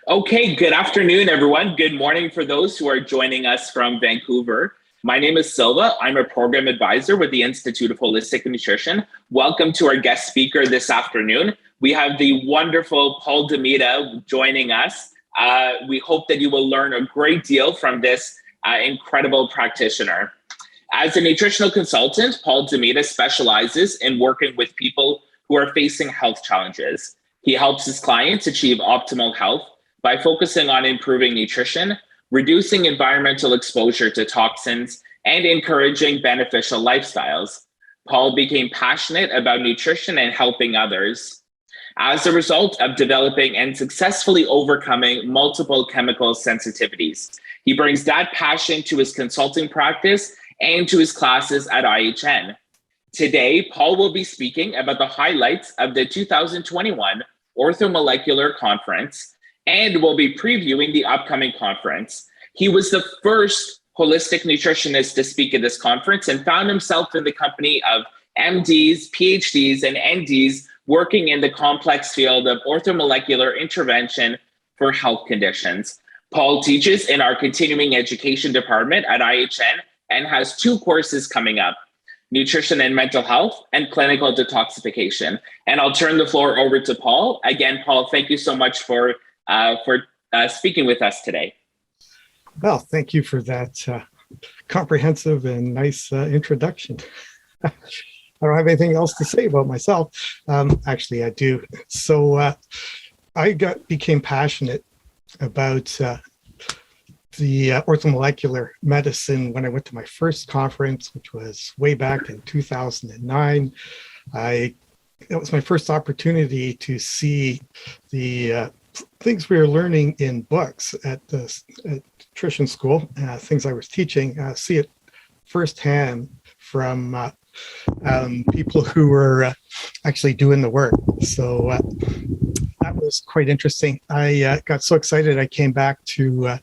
Okay, good afternoon, everyone. Good morning for those who are joining us from Vancouver. My name is Silva. I'm a program advisor with the Institute of Holistic Nutrition. Welcome to our guest speaker this afternoon. We have the wonderful Paul Demeda joining us. We hope that you will learn a great deal from this incredible practitioner. As a nutritional consultant, Paul Demeda specializes in working with people who are facing health challenges. He helps his clients achieve optimal health by focusing on improving nutrition, reducing environmental exposure to toxins, and encouraging beneficial lifestyles. Paul became passionate about nutrition and helping others. As a result of developing and successfully overcoming multiple chemical sensitivities, he brings that passion to his consulting practice and to his classes at IHN. Today, Paul will be speaking about the highlights of the 2021 Orthomolecular Conference and will be previewing the upcoming conference. He was the first holistic nutritionist to speak at this conference and found himself in the company of MDs, PhDs, and NDs working in the complex field of orthomolecular intervention for health conditions. Paul teaches in our continuing education department at IHN and has 2 courses coming up: nutrition and mental health and clinical detoxification. And I'll turn the floor over to Paul. Again, Paul, thank you so much for speaking with us today. Well, thank you for that comprehensive and nice introduction. I don't have anything else to say about myself. Actually, I do. So I became passionate about the orthomolecular medicine when I went to my first conference, which was way back in 2009. It was my first opportunity to see the things we were learning in books at nutrition school, things I was teaching, see it firsthand from people who were actually doing the work. So that was quite interesting. I got so excited I came back to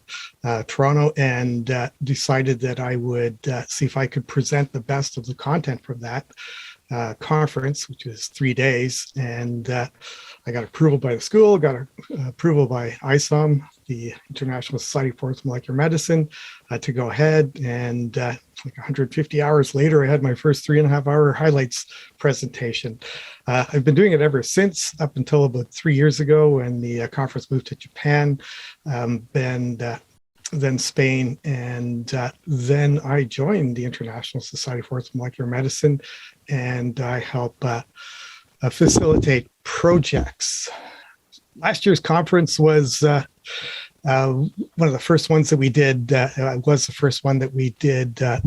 Toronto and decided that I would see if I could present the best of the content from that conference, which was 3 days. And I got approval by the school, got approval by ISOM, the International Society for Orthomolecular Medicine, to go ahead. And like 150 hours later, I had my first 3.5-hour highlights presentation. I've been doing it ever since, up until about 3 years ago when the conference moved to Japan, then Spain, and then I joined the International Society for Orthomolecular Medicine, and I help facilitate projects. Last year's conference was one of the first ones that we did. Was the first one that we did. Hang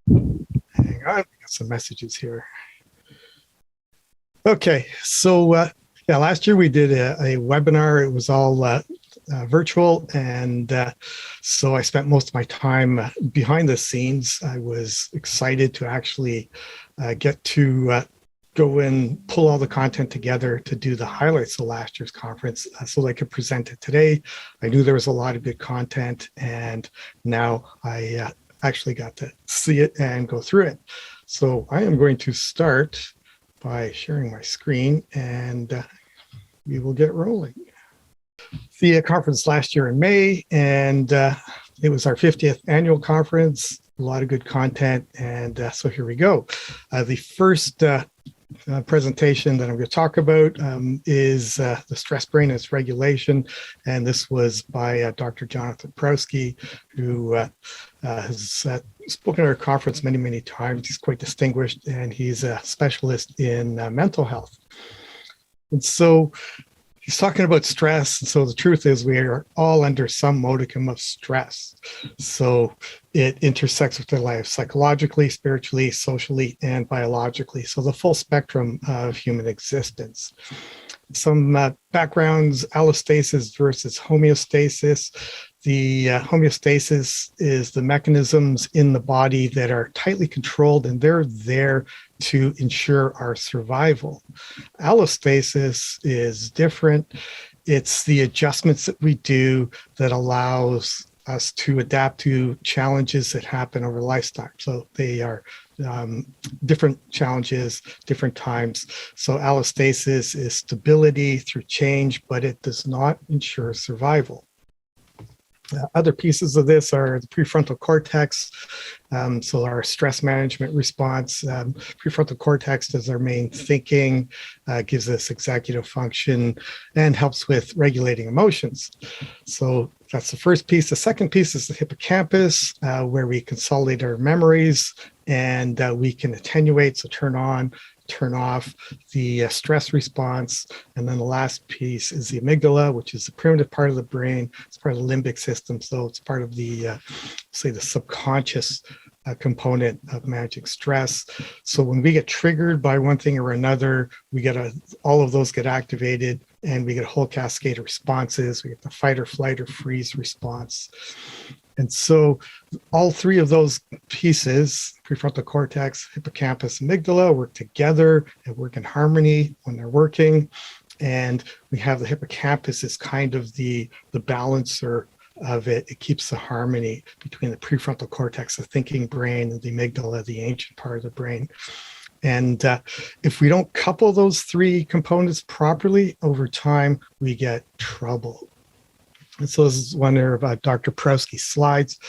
on, I got some messages here. Okay, so yeah, last year we did a webinar. It was all virtual, and so I spent most of my time behind the scenes. I was excited to actually get to go and pull all the content together to do the highlights of last year's conference so that I could present it today. I knew there was a lot of good content, and now I actually got to see it and go through it. So I am going to start by sharing my screen, and we will get rolling. The conference last year in May, and it was our 50th annual conference. A lot of good content, and so here we go. The first presentation that I'm going to talk about is the stress brain and its regulation, and this was by Dr. Jonathan Prowski, who has spoken at our conference many times. He's quite distinguished, and he's a specialist in mental health. And so he's talking about stress. And so the truth is we are all under some modicum of stress. So it intersects with our lives psychologically, spiritually, socially, and biologically. So the full spectrum of human existence. Some backgrounds: allostasis versus homeostasis. The homeostasis is the mechanisms in the body that are tightly controlled, and they're there to ensure our survival. Allostasis is different. It's the adjustments that we do that allows us to adapt to challenges that happen over lifetime. So they are different challenges, different times. So allostasis is stability through change, but it does not ensure survival. Other pieces of this are the prefrontal cortex. So our stress management response. Prefrontal cortex does our main thinking, gives us executive function, and helps with regulating emotions. So that's the first piece. The second piece is the hippocampus, where we consolidate our memories, and we can attenuate, so turn on, turn off the stress response. And then the last piece is the amygdala, which is the primitive part of the brain. It's part of the limbic system. So it's part of the, say, the subconscious component of managing stress. So when we get triggered by one thing or another, we get all of those get activated, and we get a whole cascade of responses. We get the fight or flight or freeze response. And so all three of those pieces, prefrontal cortex, hippocampus, amygdala, work together and work in harmony when they're working. And we have the hippocampus as kind of the balancer of it. It keeps the harmony between the prefrontal cortex, the thinking brain, and the amygdala, the ancient part of the brain. And if we don't couple those three components properly over time, we get trouble. And so this is one of Dr. Prowski's slides.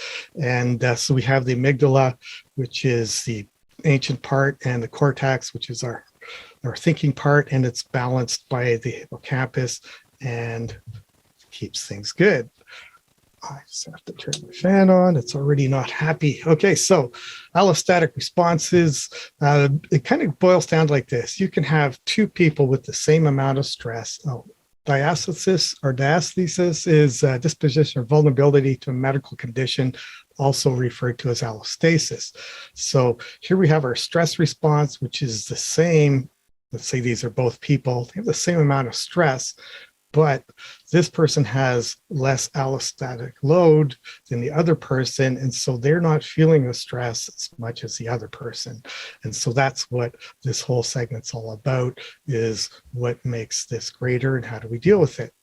And so we have the amygdala, which is the ancient part, and the cortex, which is our thinking part, and it's balanced by the hippocampus and keeps things good. I just have to turn my fan on. It's already not happy. Okay, so allostatic responses, it kind of boils down like this. You can have two people with the same amount of stress. Diathesis is disposition or vulnerability to a medical condition, also referred to as allostasis. So here we have our stress response, which is the same. Let's say these are both people. They have the same amount of stress, but this person has less allostatic load than the other person, and so they're not feeling the stress as much as the other person. And so that's what this whole segment's all about, is what makes this greater and how do we deal with it.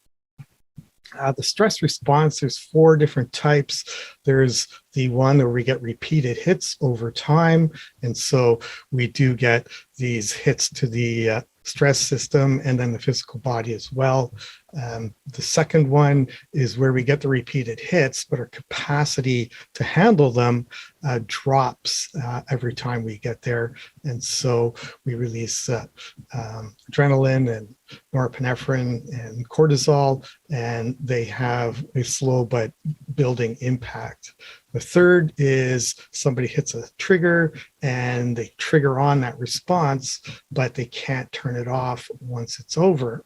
The stress response, there's 4 different types. There's the one where we get repeated hits over time, and so we do get these hits to the stress system and then the physical body as well. The second one is where we get the repeated hits, but our capacity to handle them drops every time we get there. And so we release adrenaline and norepinephrine and cortisol, and they have a slow but building impact. The third is somebody hits a trigger and they trigger on that response, but they can't turn it off once it's over.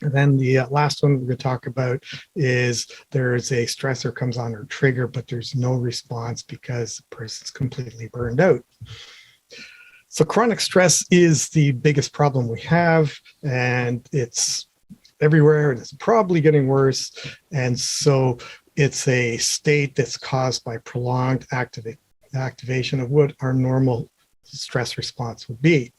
And then the last one we're going to talk about is there's a stressor comes on or trigger, but there's no response because the person's completely burned out. So chronic stress is the biggest problem we have, and it's everywhere, and it's probably getting worse. And so it's a state that's caused by prolonged activation of what our normal stress response would be.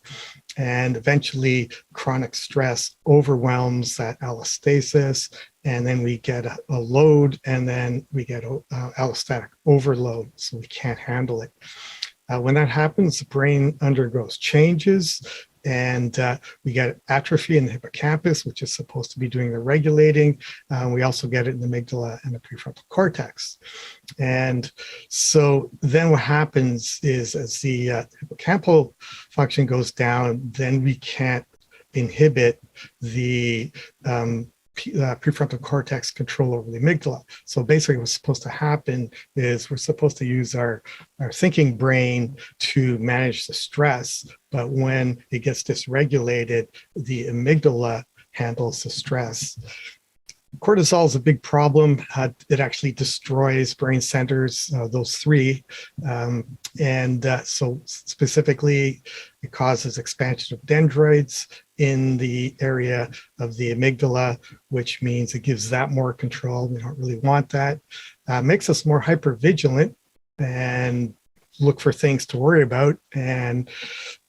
And eventually chronic stress overwhelms that allostasis, and then we get a load, and then we get allostatic overload, so we can't handle it. When that happens, the brain undergoes changes, and we get atrophy in the hippocampus, which is supposed to be doing the regulating. We also get it in the amygdala and the prefrontal cortex. And so then what happens is as the hippocampal function goes down, then we can't inhibit the prefrontal cortex control over the amygdala. So basically what's supposed to happen is we're supposed to use our thinking brain to manage the stress, but when it gets dysregulated, the amygdala handles the stress. Cortisol is a big problem. It actually destroys brain centers, those 3. So specifically, it causes expansion of dendrites in the area of the amygdala, which means it gives that more control. We don't really want that. Makes us more hypervigilant, and look for things to worry about, and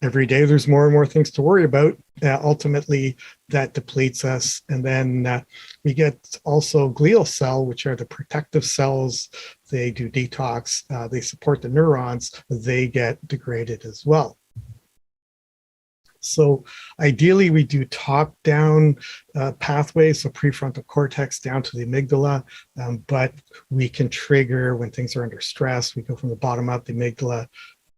every day there's more and more things to worry about. Ultimately, that depletes us, and then we get also glial cell, which are the protective cells. They do detox. They support the neurons. They get degraded as well. So ideally, we do top-down pathways, so prefrontal cortex down to the amygdala, but we can trigger when things are under stress. We go from the bottom up, the amygdala,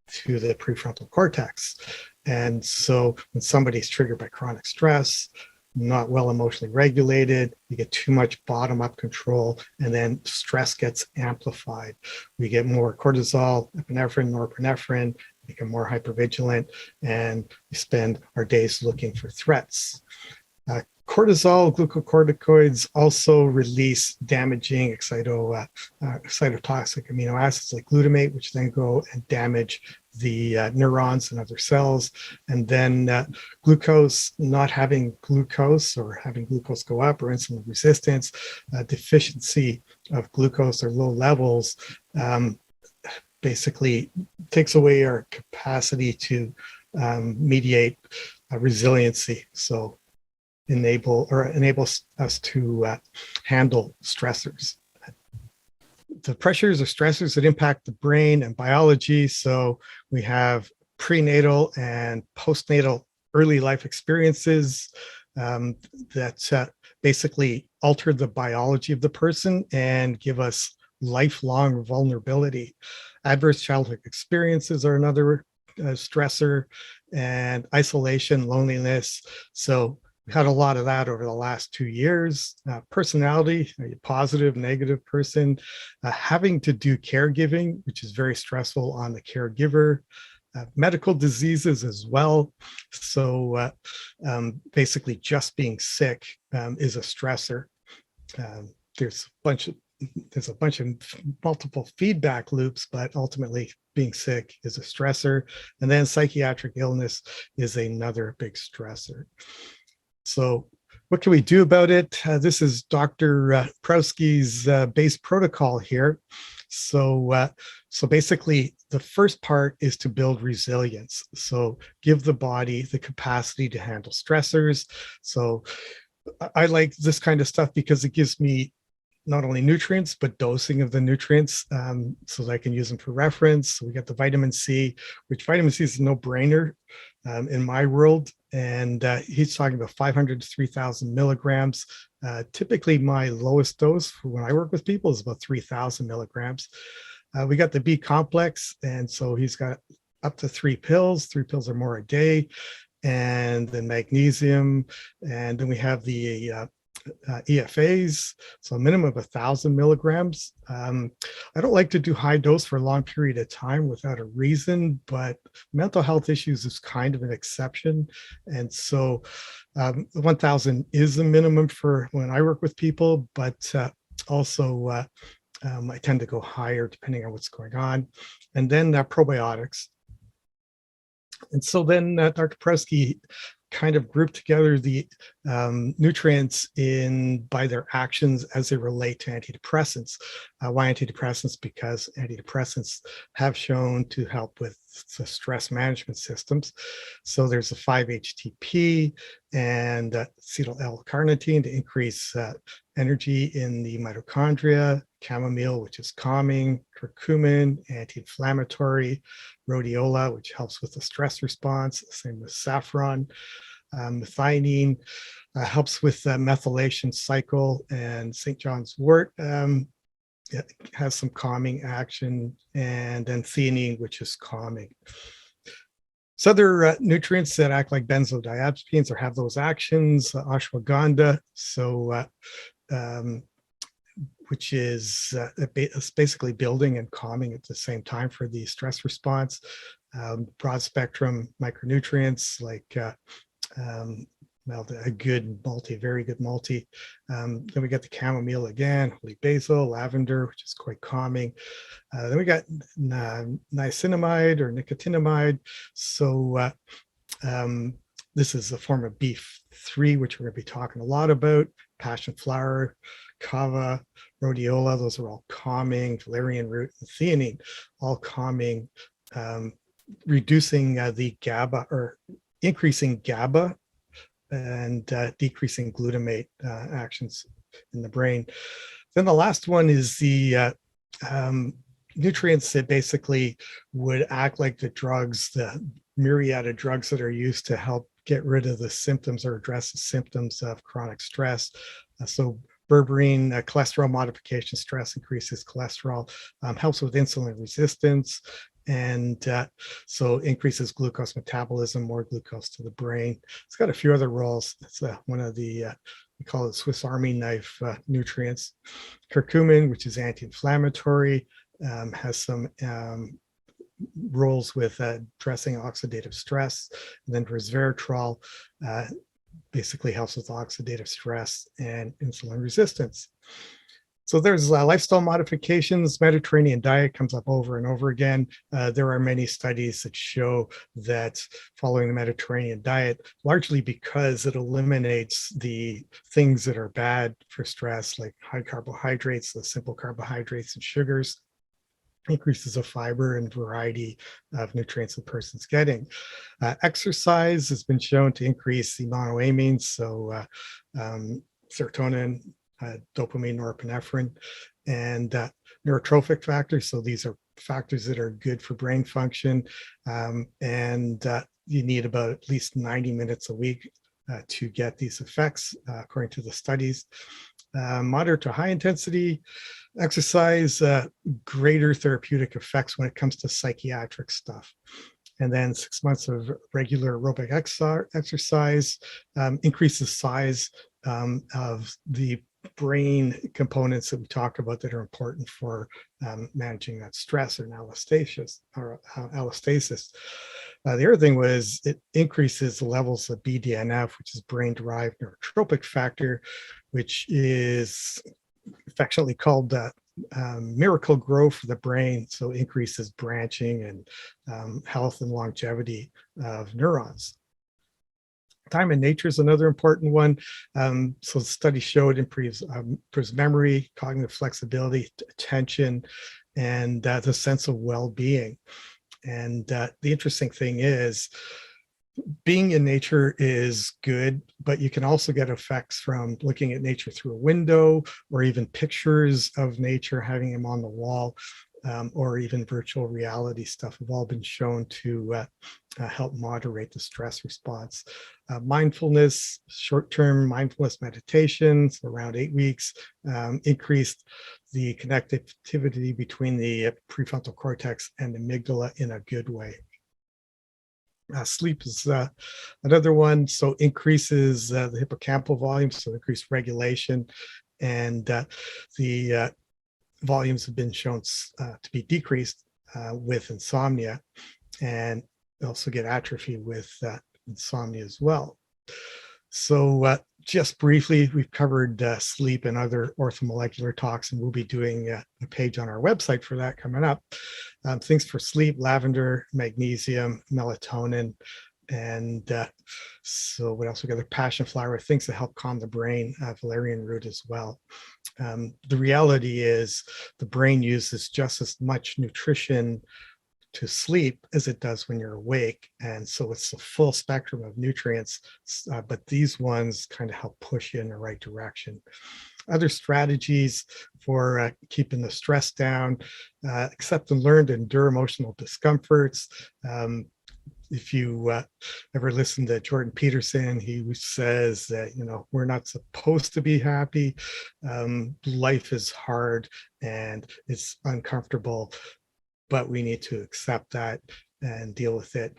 to the prefrontal cortex. And so when somebody's triggered by chronic stress, not well emotionally regulated, you get too much bottom-up control, and then stress gets amplified. We get more cortisol, epinephrine, norepinephrine, become more hypervigilant, and we spend our days looking for threats. Cortisol, glucocorticoids also release damaging cytotoxic amino acids like glutamate, which then go and damage the neurons and other cells. And then glucose, not having glucose or having glucose go up, or insulin resistance, deficiency of glucose or low levels basically takes away our capacity to mediate resiliency. So enables us to handle stressors. The pressures or stressors that impact the brain and biology. So we have prenatal and postnatal early life experiences that basically alter the biology of the person and give us lifelong vulnerability. Adverse childhood experiences are another stressor, and isolation, loneliness. So we had a lot of that over the last 2 years. Personality, are you a positive, negative person? Having to do caregiving, which is very stressful on the caregiver. Medical diseases as well. So basically just being sick is a stressor. There's a bunch of multiple feedback loops, but ultimately being sick is a stressor. And then psychiatric illness is another big stressor. So what can we do about it? This is Dr. Prowski's base protocol here. So basically, the first part is to build resilience. So give the body the capacity to handle stressors. So I like this kind of stuff because it gives me not only nutrients, but dosing of the nutrients so that I can use them for reference. So we got the vitamin C, which vitamin C is a no-brainer in my world. And he's talking about 500 to 3,000 milligrams. Typically, my lowest dose for when I work with people is about 3,000 milligrams. We got the B complex, and so he's got up to 3 pills. 3 pills or more a day. And then magnesium. And then we have the EFAs, so a minimum of 1,000 milligrams. I don't like to do high dose for a long period of time without a reason, but mental health issues is kind of an exception. And so 1,000 is the minimum for when I work with people, but also I tend to go higher depending on what's going on. And then probiotics. And so then Dr. Prowski kind of grouped together the nutrients by their actions as they relate to antidepressants. Why antidepressants? Because antidepressants have shown to help with the stress management systems. So there's a 5-HTP and acetyl L-carnitine to increase energy in the mitochondria, chamomile, which is calming, curcumin, anti-inflammatory, rhodiola, which helps with the stress response, same with saffron. Methionine helps with the methylation cycle, and St. John's wort it has some calming action, and then theanine, which is calming. So other nutrients that act like benzodiazepines or have those actions, ashwagandha, so which is basically building and calming at the same time for the stress response. Broad spectrum micronutrients like a good multi, very good multi. Then we got the chamomile again, holy basil, lavender, which is quite calming. Then we got niacinamide or nicotinamide. So this is a form of B3, which we're going to be talking a lot about. Passion flower, kava, rhodiola, those are all calming. Valerian root and theanine, all calming reducing the GABA or increasing GABA and decreasing glutamate actions in the brain. Then the last one is the nutrients that basically would act like the drugs, the myriad of drugs that are used to help get rid of the symptoms or address the symptoms of chronic stress. So berberine, cholesterol modification, stress increases cholesterol, helps with insulin resistance, and so increases glucose metabolism, more glucose to the brain. It's got a few other roles. It's one of the, we call it Swiss Army knife nutrients. Curcumin, which is anti-inflammatory, has some roles with addressing oxidative stress. And then resveratrol basically helps with oxidative stress and insulin resistance. So there's lifestyle modifications. Mediterranean diet comes up over and over again. There are many studies that show that following the Mediterranean diet, largely because it eliminates the things that are bad for stress, like high carbohydrates, the simple carbohydrates and sugars, increases of fiber and variety of nutrients the person's getting. Exercise has been shown to increase the monoamines, so serotonin, dopamine, norepinephrine, and neurotrophic factors. So these are factors that are good for brain function, and you need about at least 90 minutes a week to get these effects, according to the studies. Moderate to high intensity exercise, greater therapeutic effects when it comes to psychiatric stuff. And then 6 months of regular aerobic exercise increases size of the brain components that we talk about that are important for managing that stress or allostasis. The other thing was it increases the levels of BDNF, which is brain-derived neurotropic factor, which is affectionately called miracle grow for the brain. So increases branching and health and longevity of neurons. Time in nature is another important one. So the study showed improves memory, cognitive flexibility, attention, and the sense of well-being. And the interesting thing is, being in nature is good, but you can also get effects from looking at nature through a window, or even pictures of nature, having them on the wall, or even virtual reality stuff have all been shown to help moderate the stress response. Mindfulness, short-term mindfulness meditations, around 8 weeks, increased the connectivity between the prefrontal cortex and amygdala in a good way. Sleep is another one, so increases the hippocampal volume, so increased regulation, and the volumes have been shown to be decreased with insomnia, and also get atrophy with insomnia as well. So just briefly, we've covered sleep and other orthomolecular talks, and we'll be doing a page on our website for that coming up. Things for sleep: lavender, magnesium, melatonin, and so what else? We got the passion flower, things that help calm the brain, valerian root as well. The reality is the brain uses just as much nutrition to sleep as it does when you're awake. And so it's a full spectrum of nutrients, but these ones kind of help push you in the right direction. Other strategies for keeping the stress down: accept and learn to endure emotional discomforts. If you ever listen to Jordan Peterson, he says that, we're not supposed to be happy. Life is hard and it's uncomfortable, but we need to accept that and deal with it.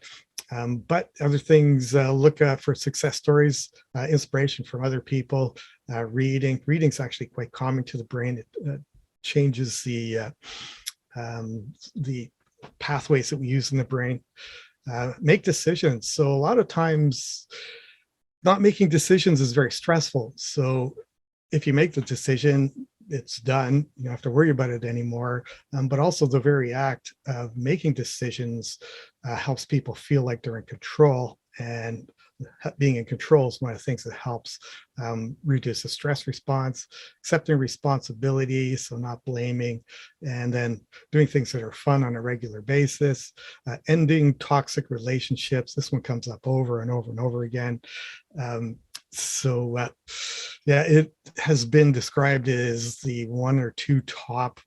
But other things, look for success stories, inspiration from other people. Reading's actually quite calming to the brain. It changes the pathways that we use in the brain. Make decisions. So a lot of times not making decisions is very stressful. So if you make the decision, it's done. You don't have to worry about it anymore. But also the very act of making decisions helps people feel like they're in control. And being in control is one of the things that helps reduce the stress response, accepting responsibility, so not blaming, and then doing things that are fun on a regular basis, ending toxic relationships. This one comes up over and over and over again. Yeah, it has been described as the one or two top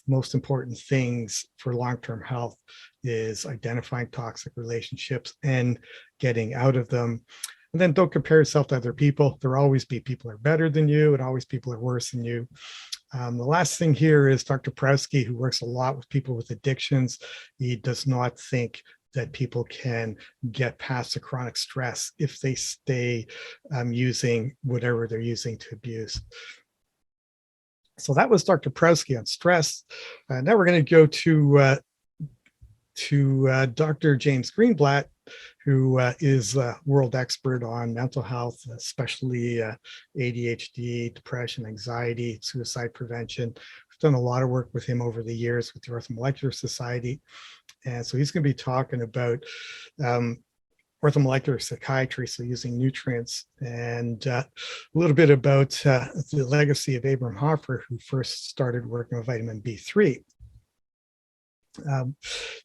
most important things for long-term health is identifying toxic relationships and getting out of them. And then don't compare yourself to other people. There'll always be people who are better than you, and always people who are worse than you. The last thing here is Dr. Prowski, who works a lot with people with addictions. He does not think that people can get past the chronic stress if they stay using whatever they're using to abuse. So that was Dr. Prowski on stress. Now we're going to go to Dr. James Greenblatt, who is a world expert on mental health, especially ADHD, depression, anxiety, suicide prevention. We've done a lot of work with him over the years with the Orthomolecular Society. And so he's going to be talking about orthomolecular psychiatry, so using nutrients, and a little bit about the legacy of Abraham Hoffer, who first started working with vitamin B3.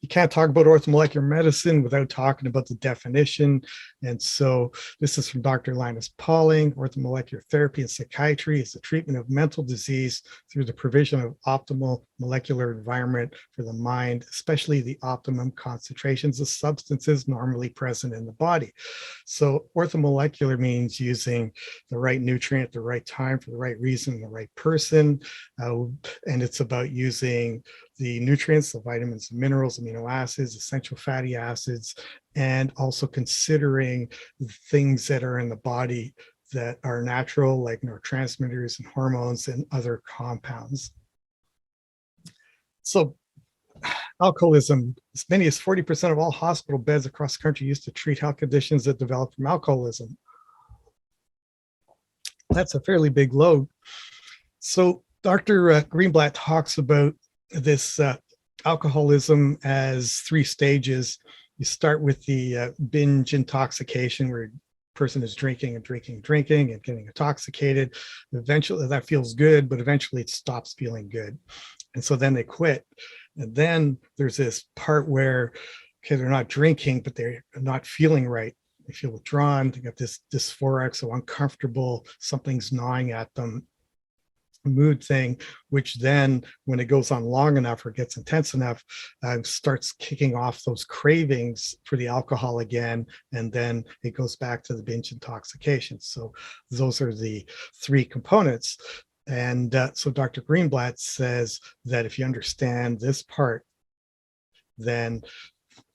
You can't talk about orthomolecular medicine without talking about the definition. And so this is from Dr. Linus Pauling. Orthomolecular therapy and psychiatry is the treatment of mental disease through the provision of optimal molecular environment for the mind, especially the optimum concentrations of substances normally present in the body. So orthomolecular means using the right nutrient at the right time for the right reason, the right person. And it's about using the nutrients, the vitamins, minerals, amino acids, essential fatty acids, and also considering things that are in the body that are natural, like neurotransmitters and hormones and other compounds. So alcoholism, as many as 40% of all hospital beds across the country used to treat health conditions that develop from alcoholism. That's a fairly big load. So Dr. Greenblatt talks about this alcoholism as 3 stages. You start with the binge intoxication, where a person is drinking and getting intoxicated. Eventually that feels good, but eventually it stops feeling good. And so then they quit. And then there's this part where, okay, they're not drinking, but they're not feeling right. They feel withdrawn, they got this dysphoric, so uncomfortable, something's gnawing at them mood thing, which then when it goes on long enough or gets intense enough, starts kicking off those cravings for the alcohol again, and then it goes back to the binge intoxication. So those are the 3 components. And so Dr. Greenblatt says that if you understand this part, then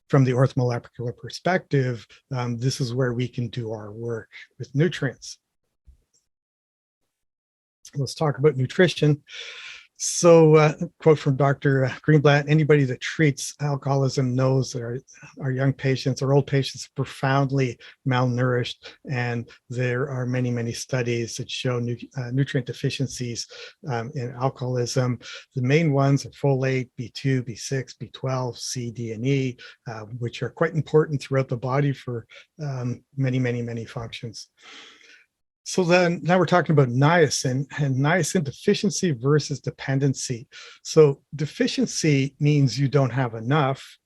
from the orthomolecular perspective, this is where we can do our work with nutrients. Let's talk about nutrition. So quote from Dr. Greenblatt, anybody that treats alcoholism knows that our young patients or old patients are profoundly malnourished, and there are many, many studies that show nutrient deficiencies in alcoholism. The main ones are folate, B2, B6, B12, C, D, and E, which are quite important throughout the body for many, many, many functions. So then now we're talking about niacin, and niacin deficiency versus dependency. So deficiency means you don't have enough,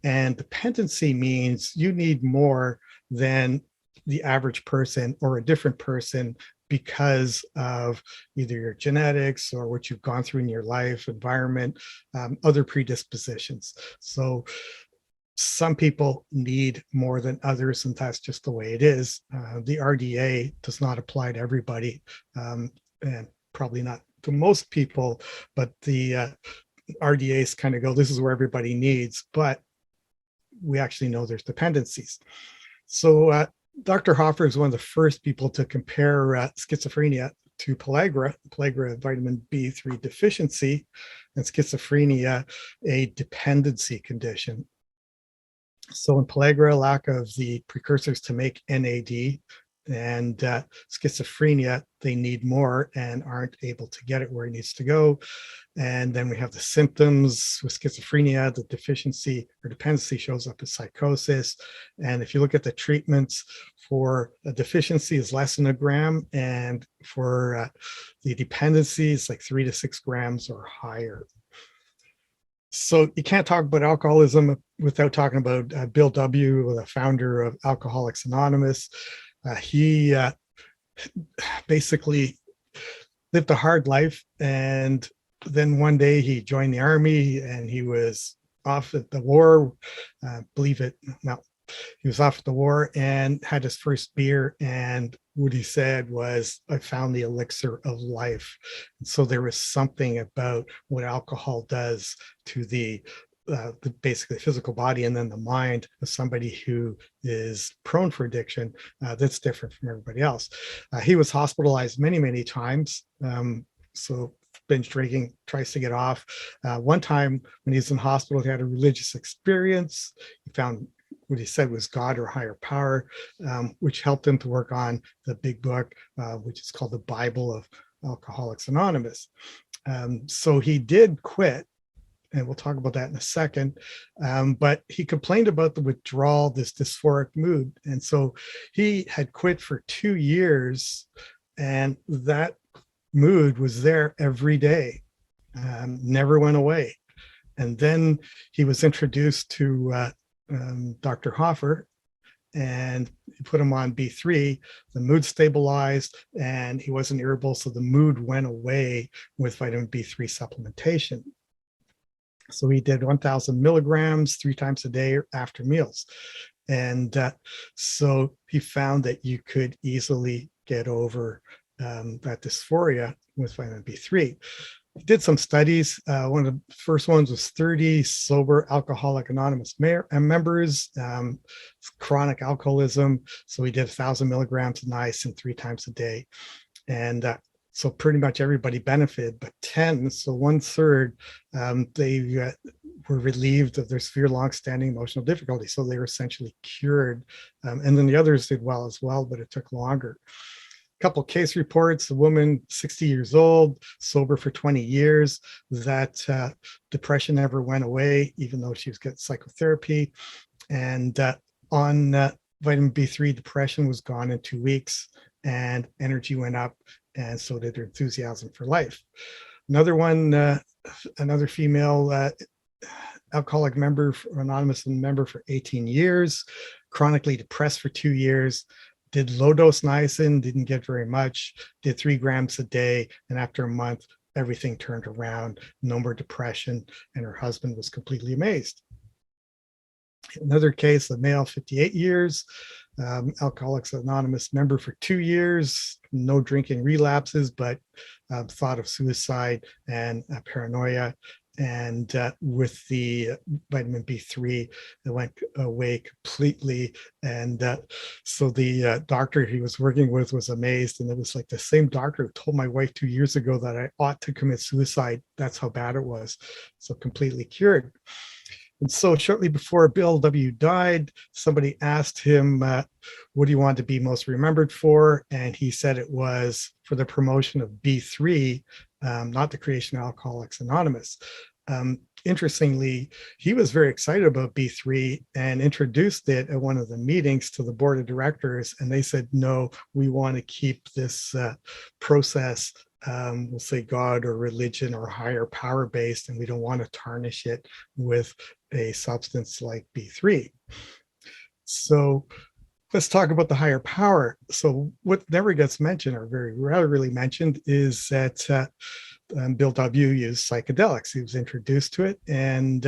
and dependency means you need more than the average person or a different person because of either your genetics or what you've gone through in your life, environment, other predispositions. So some people need more than others, and that's just the way it is. The RDA does not apply to everybody, and probably not to most people, but the RDAs kind of go, this is where everybody needs, but we actually know there's dependencies. So Dr. Hoffer is one of the first people to compare schizophrenia to pellagra vitamin B3 deficiency, and schizophrenia a dependency condition. So in pellagra, lack of the precursors to make NAD, And schizophrenia, they need more and aren't able to get it where it needs to go. And then we have the symptoms with schizophrenia. The deficiency or dependency shows up as psychosis. And if you look at the treatments for a deficiency is less than a gram, and for the dependency is like 3 to 6 grams or higher. So you can't talk about alcoholism without talking about Bill W., the founder of Alcoholics Anonymous. He basically lived a hard life, and then one day he joined the army, and he was off at the war. He was off at the war and had his first beer, and what he said was, "I found the elixir of life." And so there was something about what alcohol does to the basically physical body and then the mind of somebody who is prone for addiction that's different from everybody else. He was hospitalized many, many times. So binge drinking, tries to get off. One time when he was in hospital, he had a religious experience. He found what he said was God or higher power, which helped him to work on the big book, which is called the Bible of Alcoholics Anonymous. So he did quit, and we'll talk about that in a second. But he complained about the withdrawal, this dysphoric mood. And so he had quit for 2 years, and that mood was there every day, never went away. And then he was introduced to Dr. Hoffer, and he put him on B3. The mood stabilized, and he wasn't irritable, so the mood went away with vitamin B3 supplementation. So he did 1,000 milligrams 3 times a day after meals. And so he found that you could easily get over that dysphoria with vitamin B3. He did some studies. One of the first ones was 30 sober Alcoholic Anonymous members, chronic alcoholism. So he did 1,000 milligrams of niacin 3 times a day. And so pretty much everybody benefited, but 10, so 1/3, they were relieved of their severe long-standing emotional difficulty. So they were essentially cured. And then the others did well as well, but it took longer. Couple case reports, a woman 60 years old, sober for 20 years, that depression never went away, even though she was getting psychotherapy. And on vitamin B3, depression was gone in 2 weeks, and energy went up, and so did her enthusiasm for life. Another one, another female alcoholic member, anonymous member for 18 years, chronically depressed for 2 years, did low dose niacin, didn't get very much, did 3 grams a day, and after a month, everything turned around, no more depression, and her husband was completely amazed. Another case, a male, 58 years, Alcoholics Anonymous member for 2 years, no drinking relapses, but thought of suicide and paranoia. And with the vitamin B3, it went away completely. And so the doctor he was working with was amazed. And it was like the same doctor who told my wife 2 years ago that I ought to commit suicide. That's how bad it was. So completely cured. And so shortly before Bill W. died, somebody asked him, what do you want to be most remembered for? And he said it was for the promotion of B3, not the creation of Alcoholics Anonymous. Interestingly, he was very excited about B3 and introduced it at one of the meetings to the board of directors. And they said, no, we want to keep this process, we'll say God or religion or higher power based, and we don't want to tarnish it with a substance like B3. So let's talk about the higher power. So what never gets mentioned, or very rarely mentioned, is that Bill W. used psychedelics. He was introduced to it, and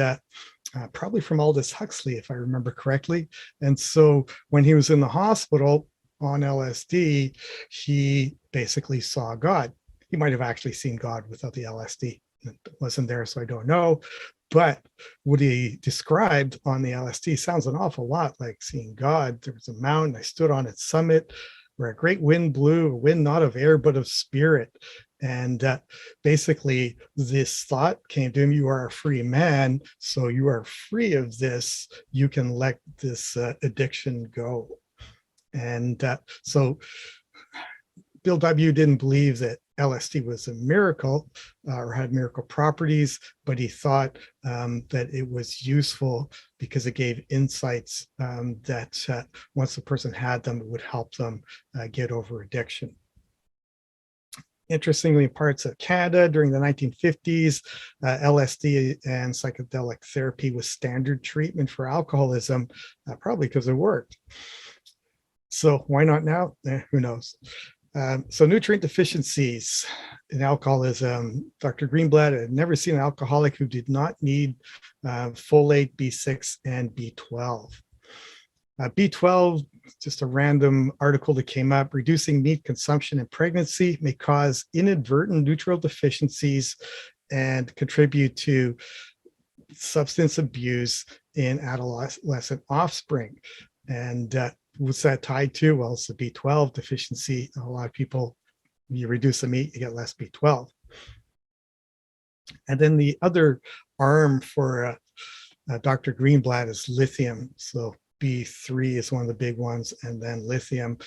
probably from Aldous Huxley, if I remember correctly. And so when he was in the hospital on LSD, he basically saw God. He might have actually seen God without the LSD. It wasn't there, so I don't know. But what he described on the LSD sounds an awful lot like seeing God. There was a mountain, I stood on its summit, where a great wind blew, a wind not of air, but of spirit. And basically this thought came to him, you are a free man, so you are free of this, you can let this addiction go. And so Bill W. didn't believe that LSD was a miracle or had miracle properties, but he thought that it was useful because it gave insights that once the person had them, it would help them get over addiction. Interestingly, in parts of Canada during the 1950s, LSD and psychedelic therapy was standard treatment for alcoholism, probably because it worked. So why not now? Who knows? So nutrient deficiencies in alcoholism. Dr. Greenblatt had never seen an alcoholic who did not need folate, B6, and B12. B12, just a random article that came up, reducing meat consumption in pregnancy may cause inadvertent nutrient deficiencies and contribute to substance abuse in adolescent offspring. And what's that tied to? Well, it's the B12 deficiency. A lot of people, you reduce the meat, you get less B12. And then the other arm for Dr. Greenblatt is lithium. So B3 is one of the big ones, and then lithium.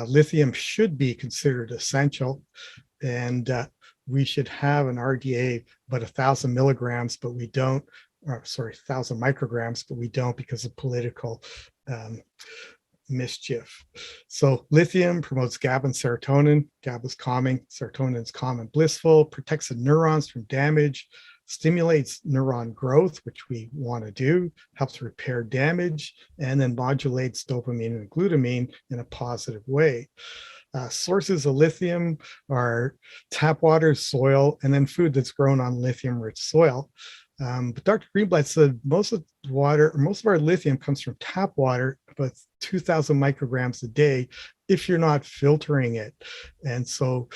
Lithium should be considered essential, and we should have an RDA about 1,000 milligrams, but we don't, or sorry, 1,000 micrograms, but we don't because of political mischief. So lithium promotes GABA and serotonin. GABA is calming, serotonin is calm and blissful, protects the neurons from damage, stimulates neuron growth, which we want to do, helps repair damage, and then modulates dopamine and glutamine in a positive way. Sources of lithium are tap water, soil, and then food that's grown on lithium-rich soil. But Dr. Greenblatt said most of our lithium comes from tap water, about 2,000 micrograms a day, if you're not filtering it. And so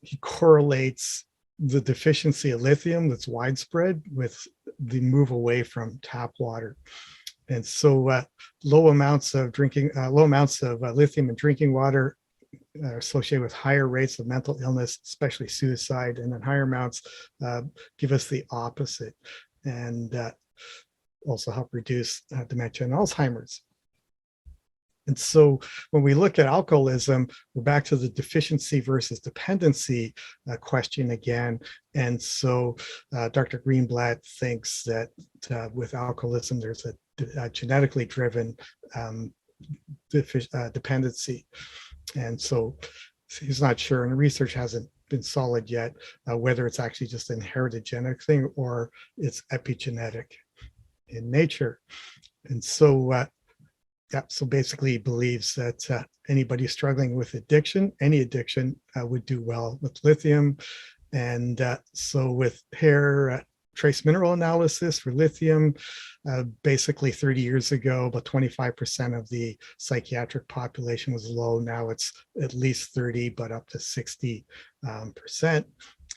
he correlates the deficiency of lithium that's widespread with the move away from tap water. And so low amounts of lithium in drinking water are associated with higher rates of mental illness, especially suicide, and then higher amounts give us the opposite, and also help reduce dementia and Alzheimer's. And so when we look at alcoholism, we're back to the deficiency versus dependency question again. And so Dr. Greenblatt thinks that with alcoholism, there's a genetically driven dependency. And so he's not sure, and the research hasn't been solid yet, whether it's actually just an inherited genetic thing or it's epigenetic in nature. And so so basically he believes that anybody struggling with addiction, any addiction, would do well with lithium. And so with hair trace mineral analysis for lithium, basically 30 years ago, about 25% of the psychiatric population was low. Now it's at least 30, but up to 60%.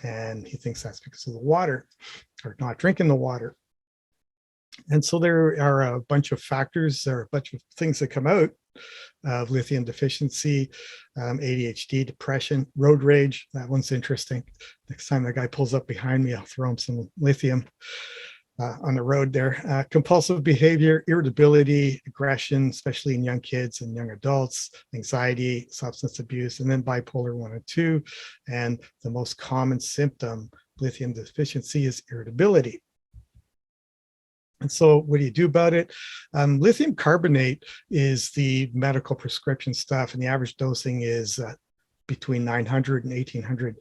And he thinks that's because of the water, or not drinking the water. And so there are a bunch of factors, there are a bunch of things that come out of lithium deficiency, ADHD, depression, road rage. That one's interesting. Next time that guy pulls up behind me, I'll throw him some lithium on the road there. Compulsive behavior, irritability, aggression, especially in young kids and young adults, anxiety, substance abuse, and then bipolar 1 and 2. And the most common symptom, lithium deficiency, is irritability. And so what do you do about it? Lithium carbonate is the medical prescription stuff, and the average dosing is between 900 and 1800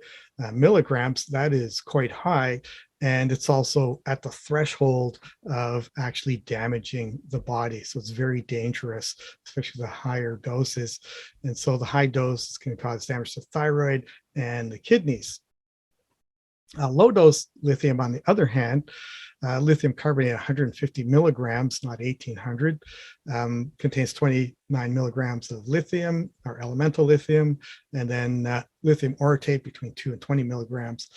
milligrams. That is quite high, and it's also at the threshold of actually damaging the body. So it's very dangerous, especially the higher doses. And so the high dose can cause damage to the thyroid and the kidneys. Low dose lithium, on the other hand, lithium carbonate 150 milligrams, not 1800, contains 29 milligrams of lithium, or elemental lithium, and then lithium orotate between 2 and 20 milligrams.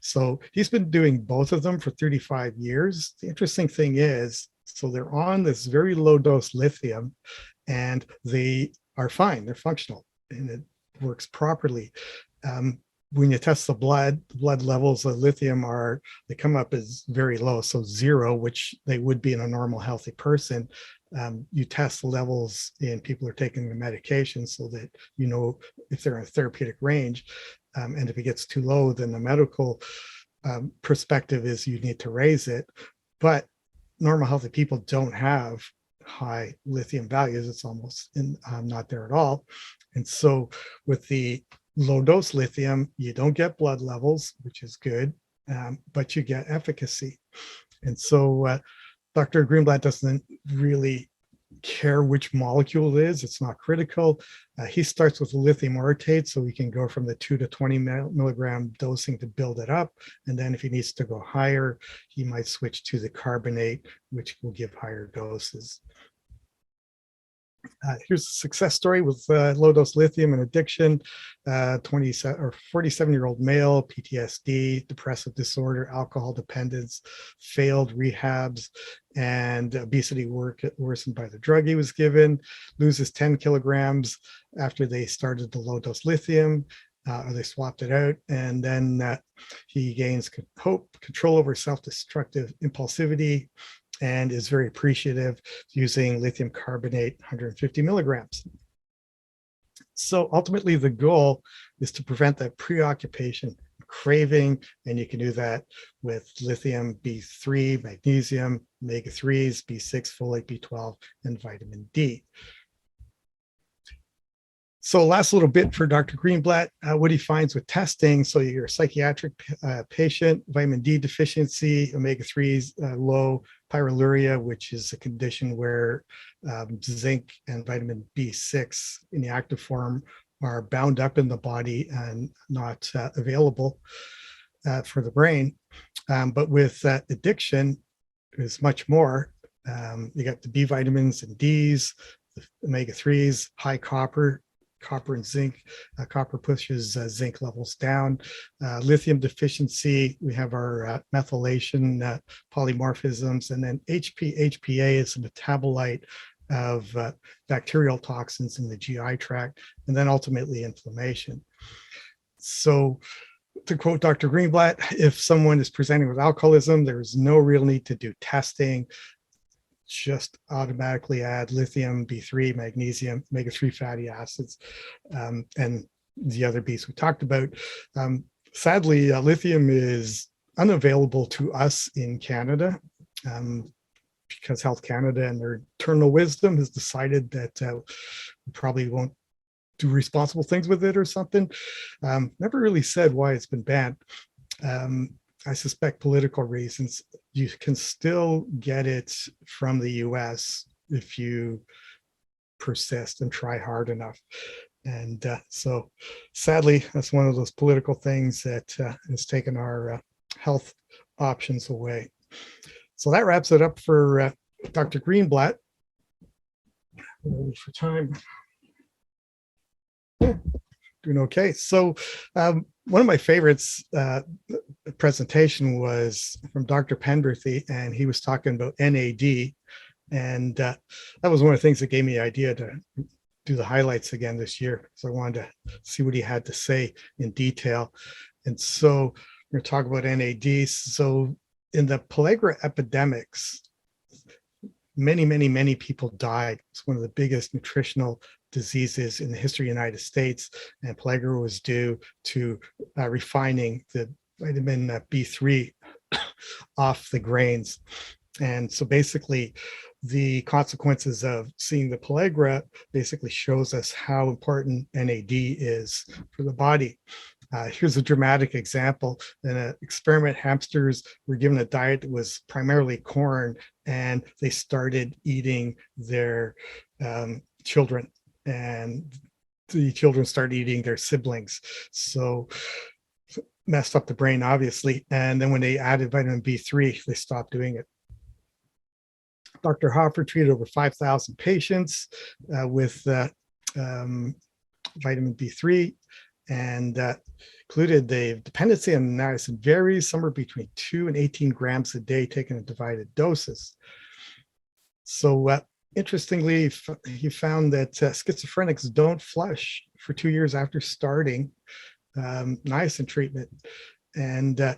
So he's been doing both of them for 35 years. The interesting thing is, so they're on this very low dose lithium, and they are fine, they're functional, and it works properly. When you test the blood levels of lithium they come up as very low, so 0, which they would be in a normal healthy person. you test the levels in people who are taking the medication so that you know if they're in a therapeutic range. And if it gets too low, then the medical perspective is you need to raise it. But normal healthy people don't have high lithium values. It's almost not there at all. And so with the low dose lithium, you don't get blood levels, which is good, but you get efficacy. And so Dr. Greenblatt doesn't really care which molecule it is. It's not critical. He starts with lithium orotate, so we can go from the 2 to 20 milligram dosing to build it up. And then if he needs to go higher, he might switch to the carbonate, which will give higher doses. Here's a success story with low dose lithium and addiction. 27 or 47-year-old male, PTSD, depressive disorder, alcohol dependence, failed rehabs, and obesity worsened by the drug he was given. Loses 10 kilograms after they started the low dose lithium. Or they swapped it out, and then he gains hope, control over self-destructive impulsivity, and is very appreciative using lithium carbonate 150 milligrams. So ultimately the goal is to prevent that preoccupation, craving, and you can do that with lithium, B3, magnesium, omega-3s, B6, folate, B12, and vitamin D. So last little bit for Dr. Greenblatt, what he finds with testing. So you're a psychiatric patient, vitamin D deficiency, omega-3s low, pyroluria, which is a condition where zinc and vitamin B6 in the active form are bound up in the body and not available for the brain. But with addiction, there's much more. You got the B vitamins and Ds, the omega-3s, high copper and zinc. Copper pushes zinc levels down. Lithium deficiency, we have our methylation polymorphisms, and then HPA is a metabolite of bacterial toxins in the GI tract, and then ultimately inflammation. So to quote Dr. Greenblatt, if someone is presenting with alcoholism, there is no real need to do testing. Just automatically add lithium, B3, magnesium, omega-3 fatty acids, and the other Bs we talked about. Sadly, lithium is unavailable to us in Canada because Health Canada and their eternal wisdom has decided that we probably won't do responsible things with it or something. Never really said why it's been banned. I suspect political reasons. You can still get it from the US if you persist and try hard enough. And so sadly, that's one of those political things that has taken our health options away. So that wraps it up for Dr. Greenblatt. For time. Doing okay. So one of my favorites presentation was from Dr. Penberthy, and he was talking about NAD. And that was one of the things that gave me the idea to do the highlights again this year. So I wanted to see what he had to say in detail. And so we're going to talk about NAD. So in the pellagra epidemics, many people died. It's one of the biggest nutritional diseases in the history of the United States, and pellagra was due to refining the vitamin B3 off the grains. And so basically the consequences of seeing the pellagra basically shows us how important NAD is for the body. Here's a dramatic example. In an experiment, hamsters were given a diet that was primarily corn, and they started eating their children, and the children started eating their siblings. So messed up the brain, obviously. And then when they added vitamin B3, they stopped doing it. Dr. Hoffer treated over 5,000 patients with vitamin B3, and included the dependency on niacin varies somewhere between 2 and 18 grams a day taken in divided doses. So interestingly, he found that schizophrenics don't flush for 2 years after starting niacin treatment, and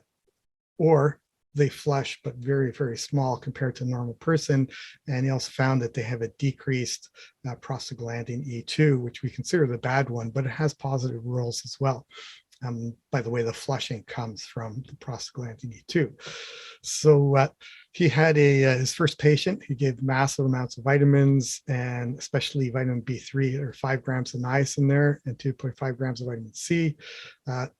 or they flush, but very, very small compared to a normal person. And he also found that they have a decreased prostaglandin E2, which we consider the bad one, but it has positive roles as well. By the way, the flushing comes from the prostaglandin E2. So he had his first patient. He gave massive amounts of vitamins, and especially vitamin B3, or 5 grams of niacin there, and 2.5 grams of vitamin C.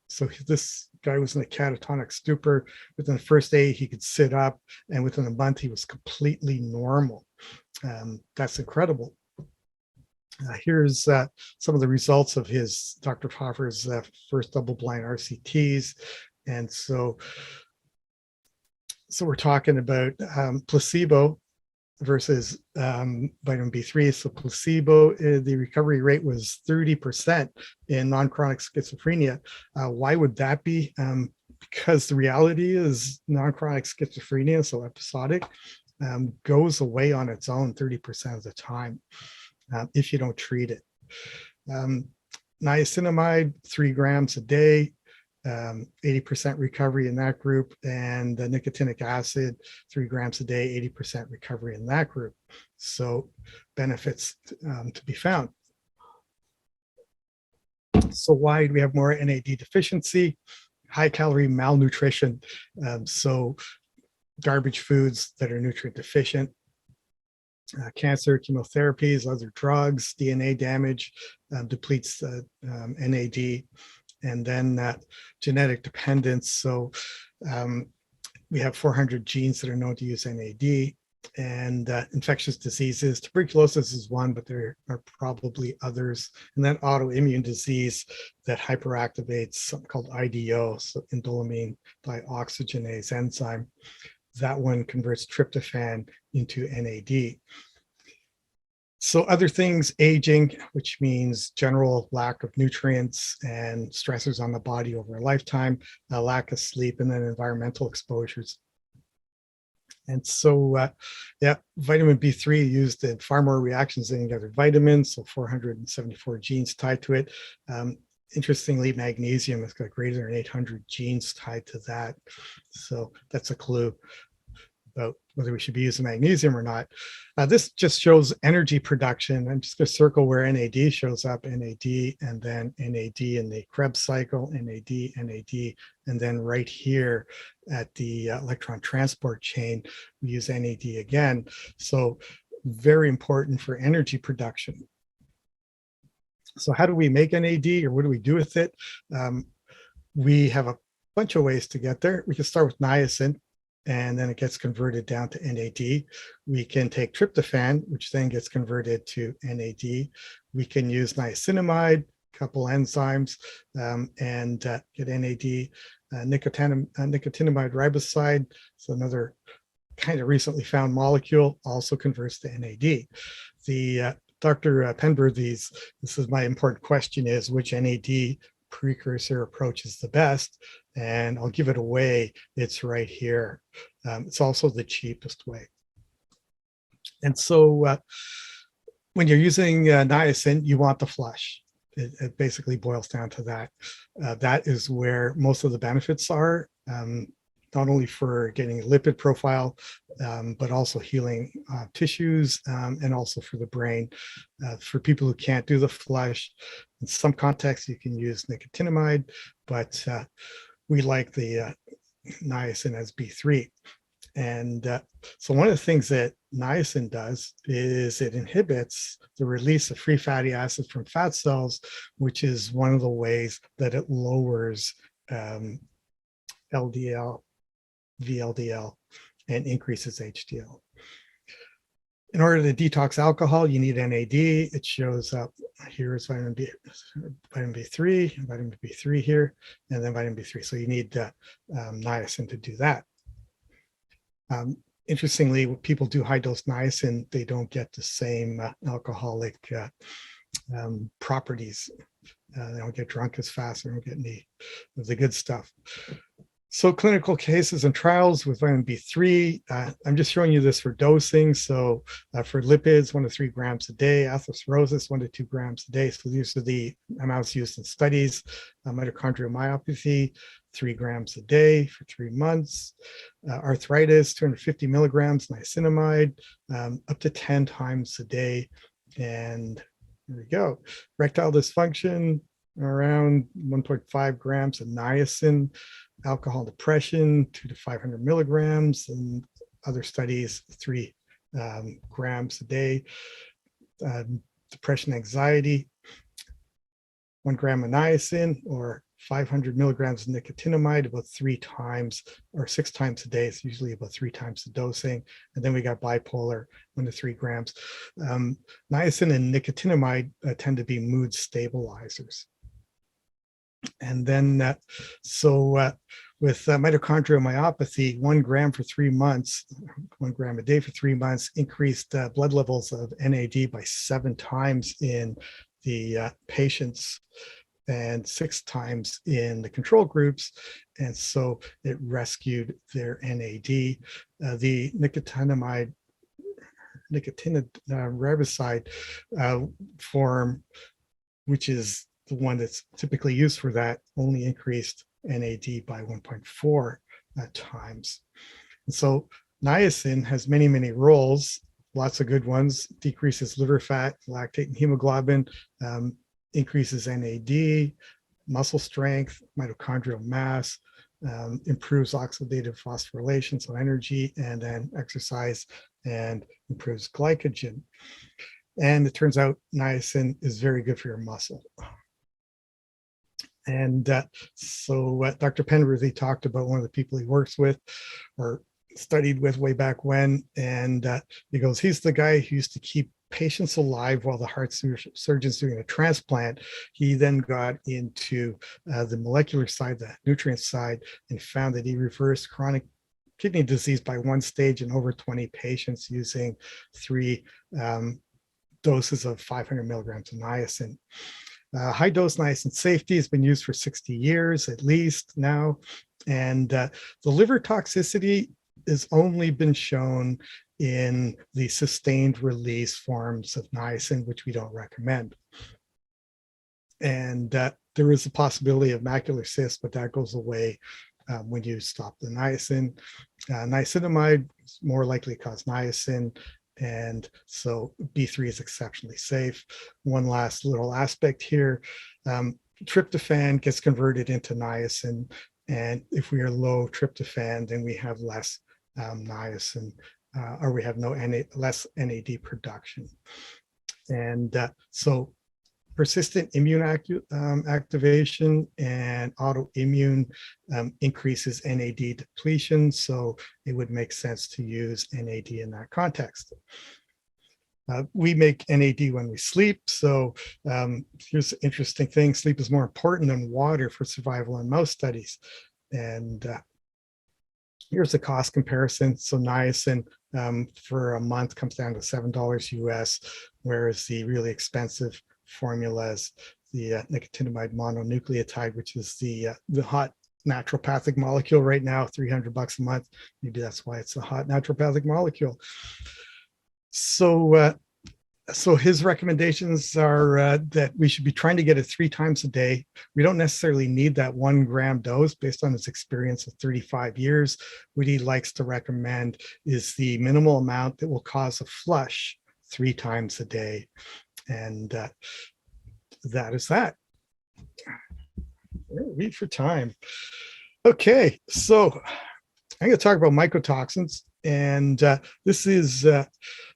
So this guy was in a catatonic stupor. Within the first day, he could sit up, and within a month, he was completely normal. That's incredible. Here's some of the results of his Dr. Hoffer's first double-blind RCTs. And so we're talking about placebo versus vitamin B3. So placebo, the recovery rate was 30% in non-chronic schizophrenia. Why would that be? Because the reality is non-chronic schizophrenia, so episodic, goes away on its own 30% of the time if you don't treat it. Niacinamide, 3 grams a day, 80% recovery in that group, and the nicotinic acid, 3 grams a day, 80% recovery in that group. So benefits to be found. So why do we have more NAD deficiency? High calorie malnutrition. So garbage foods that are nutrient deficient, cancer, chemotherapies, other drugs, DNA damage depletes NAD, and then genetic dependence. So we have 400 genes that are known to use NAD, and infectious diseases. Tuberculosis is one, but there are probably others. And then autoimmune disease that hyperactivates something called IDO, so indoleamine dioxygenase enzyme. That one converts tryptophan into NAD. So other things, aging, which means general lack of nutrients and stressors on the body over a lifetime, a lack of sleep, and then environmental exposures. And so, vitamin B3 used in far more reactions than any other vitamins, so 474 genes tied to it. Interestingly, magnesium has got greater than 800 genes tied to that. So that's a clue about whether we should be using magnesium or not. This just shows energy production. I'm just going to circle where NAD shows up, NAD, and then NAD in the Krebs cycle, NAD, NAD, and then right here at the electron transport chain, we use NAD again. So very important for energy production. So how do we make NAD, or what do we do with it? We have a bunch of ways to get there. We can start with niacin, and then it gets converted down to NAD. We can take tryptophan, which then gets converted to NAD. We can use niacinamide, a couple enzymes, and get NAD. Nicotinamide riboside, so another kind of recently found molecule, also converts to NAD. The Dr. Penberthy's, this is my important question, is which NAD precursor approach is the best? And I'll give it away. It's right here. It's also the cheapest way. And so when you're using niacin, you want the flush. It basically boils down to that. That is where most of the benefits are, not only for getting a lipid profile, but also healing tissues, and also for the brain. For people who can't do the flush, in some contexts, you can use nicotinamide, but we like the niacin as B3. And so one of the things that niacin does is it inhibits the release of free fatty acids from fat cells, which is one of the ways that it lowers LDL, VLDL, and increases HDL. In order to detox alcohol, you need NAD. It shows up here is vitamin B3, vitamin B3 here, and then vitamin B3. So you need niacin to do that. Interestingly, when people do high dose niacin, they don't get the same alcoholic properties. They don't get drunk as fast. They don't get any of the good stuff. So clinical cases and trials with vitamin B3, I'm just showing you this for dosing. So for lipids, 1 to 3 grams a day, atherosclerosis, 1 to 2 grams a day. So these are the amounts used in studies. Mitochondrial myopathy, 3 grams a day for 3 months. Arthritis, 250 milligrams niacinamide, up to 10 times a day. And here we go. Erectile dysfunction, around 1.5 grams of niacin. Alcohol depression, 2 to 500 milligrams, and other studies, 3 grams a day. Depression, anxiety, 1 gram of niacin or 500 milligrams of nicotinamide about 3 times or 6 times a day. It's usually about 3 times the dosing. And then we got bipolar, 1 to 3 grams. Niacin and nicotinamide tend to be mood stabilizers. And then, with mitochondrial myopathy, 1 gram for 3 months, 1 gram a day for 3 months, increased blood levels of NAD by 7 times in the patients and 6 times in the control groups. And so it rescued their NAD. The nicotinamide riboside form, which is the one that's typically used for that, only increased NAD by 1.4 times. And so niacin has many, many roles, lots of good ones. Decreases liver fat, lactate, and hemoglobin, increases NAD, muscle strength, mitochondrial mass, improves oxidative phosphorylation, so energy, and then exercise, and improves glycogen. And it turns out niacin is very good for your muscle. And so Dr. Penworthy talked about one of the people he works with or studied with way back when. And he goes, he's the guy who used to keep patients alive while the heart surgeon's doing a transplant. He then got into the molecular side, the nutrient side, and found that he reversed chronic kidney disease by 1 stage in over 20 patients using 3 doses of 500 milligrams of niacin. High dose niacin safety has been used for 60 years at least now. And the liver toxicity has only been shown in the sustained release forms of niacin, which we don't recommend. And there is a possibility of macular cyst, but that goes away when you stop the niacin. Niacinamide is more likely to cause niacin. And so B3 is exceptionally safe. One last little aspect here, tryptophan gets converted into niacin. And if we are low tryptophan, then we have less niacin, or we have less NAD production. And so persistent immune activation and autoimmune increases NAD depletion. So it would make sense to use NAD in that context. We make NAD when we sleep. So here's an interesting thing. Sleep is more important than water for survival in mouse studies. And here's the cost comparison. So niacin for a month comes down to $7 US, whereas the really expensive formulas, the nicotinamide mononucleotide, which is the hot naturopathic molecule right now, $300 a month. Maybe that's why it's a hot naturopathic molecule. So his recommendations are that we should be trying to get it 3 times a day. We don't necessarily need that 1 gram dose based on his experience of 35 years. What he likes to recommend is the minimal amount that will cause a flush 3 times a day. And that is that. Read for time. Okay, so I'm going to talk about mycotoxins. And this is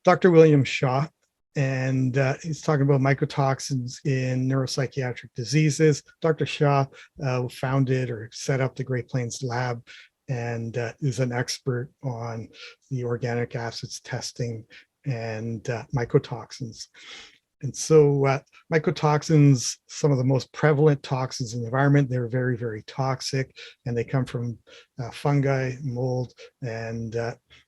Dr. William Shaw. And he's talking about mycotoxins in neuropsychiatric diseases. Dr. Shaw founded or set up the Great Plains Lab and is an expert on the organic acids testing and mycotoxins. And so mycotoxins, some of the most prevalent toxins in the environment, they're very, very toxic, and they come from fungi, mold, and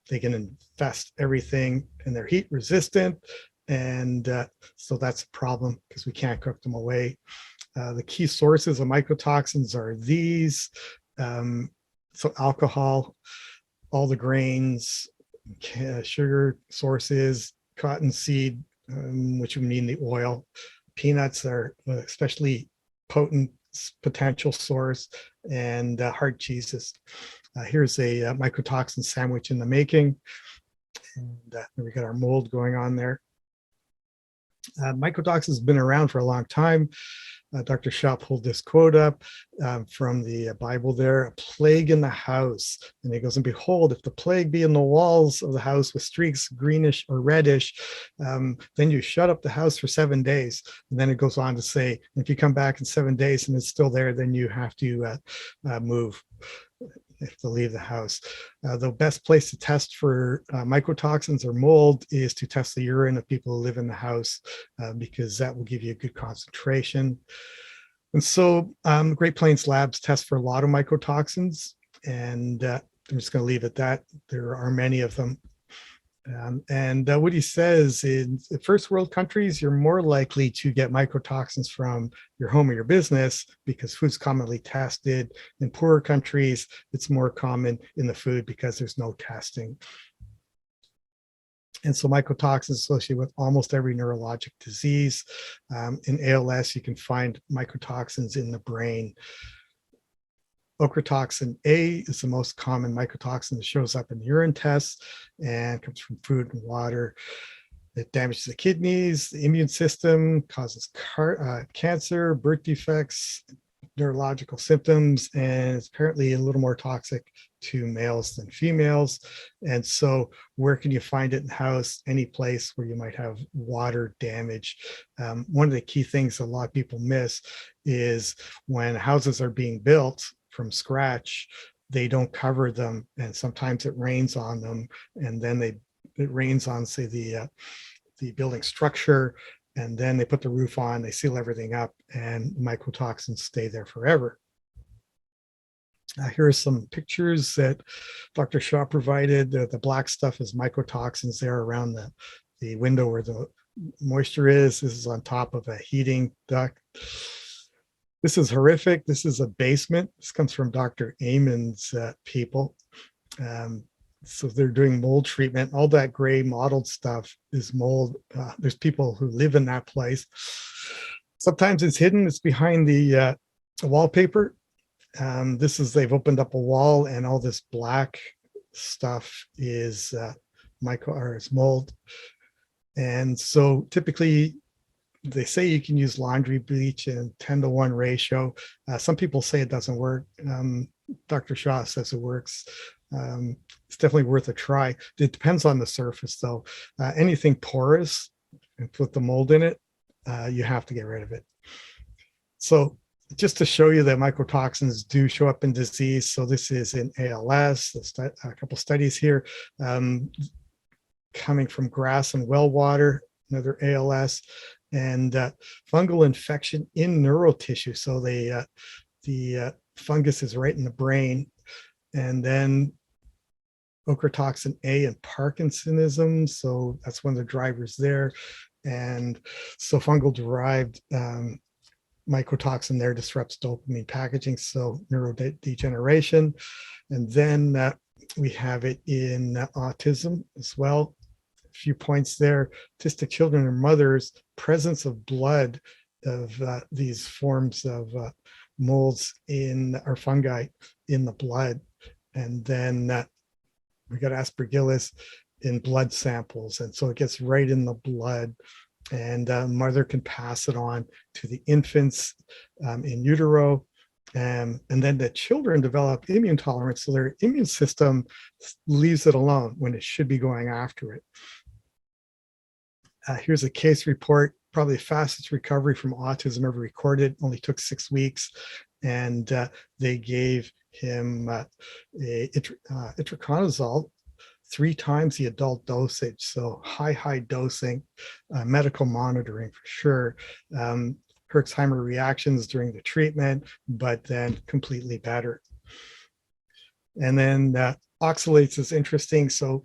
they can infest everything, and they're heat resistant. And so that's a problem because we can't cook them away. The key sources of mycotoxins are these. So alcohol, all the grains, sugar sources, cottonseed, which would mean the oil. Peanuts are especially potent potential source, and hard cheeses. Here's a mycotoxin sandwich in the making. And we got our mold going on there. Mycotoxins has been around for a long time. Dr. Shaw pulled this quote up from the Bible there, a plague in the house. And he goes, and behold, if the plague be in the walls of the house with streaks greenish or reddish, then you shut up the house for 7 days. And then it goes on to say, if you come back in 7 days and it's still there, then you have to move. To leave the house. The best place to test for mycotoxins or mold is to test the urine of people who live in the house, because that will give you a good concentration. And so Great Plains Labs test for a lot of mycotoxins, and I'm just going to leave it at that. There are many of them. What he says, in first world countries, you're more likely to get mycotoxins from your home or your business because food's commonly tested. In poorer countries, it's more common in the food because there's no testing. And so mycotoxins associated with almost every neurologic disease. In ALS, you can find mycotoxins in the brain. Ochratoxin A is the most common mycotoxin that shows up in urine tests and comes from food and water. It damages the kidneys, the immune system, causes cancer, birth defects, neurological symptoms, and it's apparently a little more toxic to males than females. And so where can you find it in the house? Any place where you might have water damage. One of the key things a lot of people miss is when houses are being built from scratch, they don't cover them, and sometimes it rains on them, and then it rains on, say, the building structure, and then they put the roof on, they seal everything up, and mycotoxins stay there forever. Here are some pictures that Dr. Shaw provided. The black stuff is mycotoxins there around the window where the moisture is. This is on top of a heating duct. This is horrific. This is a basement. This comes from Dr. Amon's people. So they're doing mold treatment. All that gray mottled stuff is mold. There's people who live in that place. Sometimes it's hidden. It's behind the wallpaper. They've opened up a wall, and all this black stuff is mold. And so typically, they say you can use laundry bleach in 10-to-1 ratio. Some people say it doesn't work. Dr. Shaw says it works. It's definitely worth a try. It depends on the surface, though. Anything porous and with the mold in it, you have to get rid of it. So just to show you that mycotoxins do show up in disease. So this is in ALS, a couple studies here, coming from grass and well water, another ALS, and fungal infection in neural tissue. So the fungus is right in the brain. And then ochratoxin A and Parkinsonism. So that's one of the drivers there. And so fungal derived mycotoxin there disrupts dopamine packaging, so neurodegeneration. And then we have it in autism as well. A few points there. Autistic children and mothers, presence of blood of these forms of molds or fungi in the blood. And then we got aspergillus in blood samples. And so it gets right in the blood, and mother can pass it on to the infants in utero. And then the children develop immune tolerance, so their immune system leaves it alone when it should be going after it. Here's a case report, probably the fastest recovery from autism ever recorded, only took 6 weeks. And they gave him itraconazole 3 times the adult dosage. So high dosing, medical monitoring for sure. Herxheimer reactions during the treatment, but then completely better. And then oxalates is interesting. So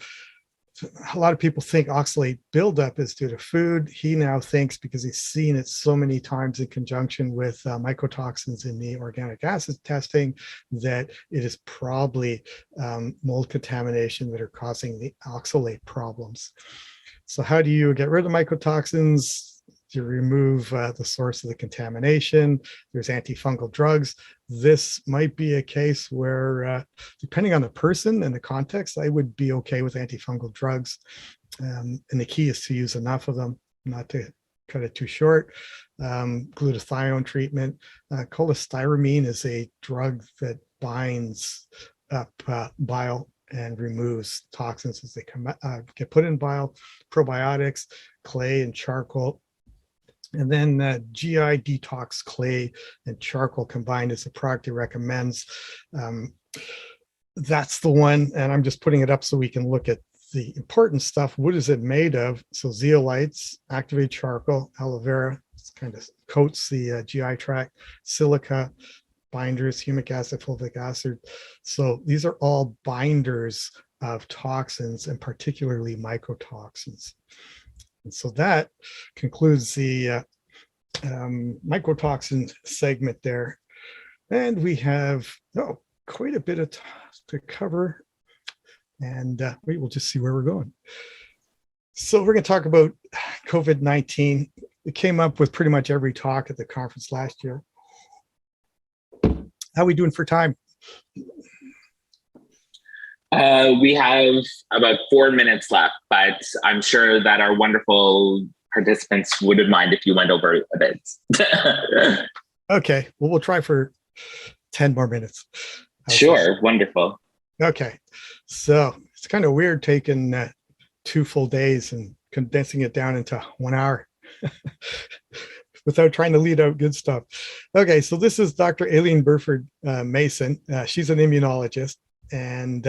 a lot of people think oxalate buildup is due to food. He now thinks, because he's seen it so many times in conjunction with mycotoxins in the organic acid testing, that it is probably mold contamination that are causing the oxalate problems. So how do you get rid of mycotoxins? You remove the source of the contamination. There's antifungal drugs. This might be a case where, depending on the person and the context, I would be okay with antifungal drugs. And the key is to use enough of them, not to cut it too short. Glutathione treatment. Cholestyramine is a drug that binds up bile and removes toxins as they get put in bile. Probiotics, clay and charcoal. And then GI detox clay and charcoal combined is a product he recommends. That's the one, and I'm just putting it up so we can look at the important stuff. What is it made of? So zeolites, activated charcoal, aloe vera, kind of coats the GI tract, silica, binders, humic acid, fulvic acid. So these are all binders of toxins, and particularly mycotoxins. And so that concludes the mycotoxin segment there. And we have quite a bit to cover, and we will just see where we're going. So we're going to talk about COVID-19. It came up with pretty much every talk at the conference last year. How are we doing for time? We have about 4 minutes left, but I'm sure that our wonderful participants wouldn't mind if you went over a bit. Okay, well, we'll try for 10 more minutes. Sure, wonderful. Okay, so it's kind of weird taking 2 full days and condensing it down into 1 hour without trying to lead out good stuff. Okay, so this is Dr. Aileen Burford Mason. She's an immunologist. And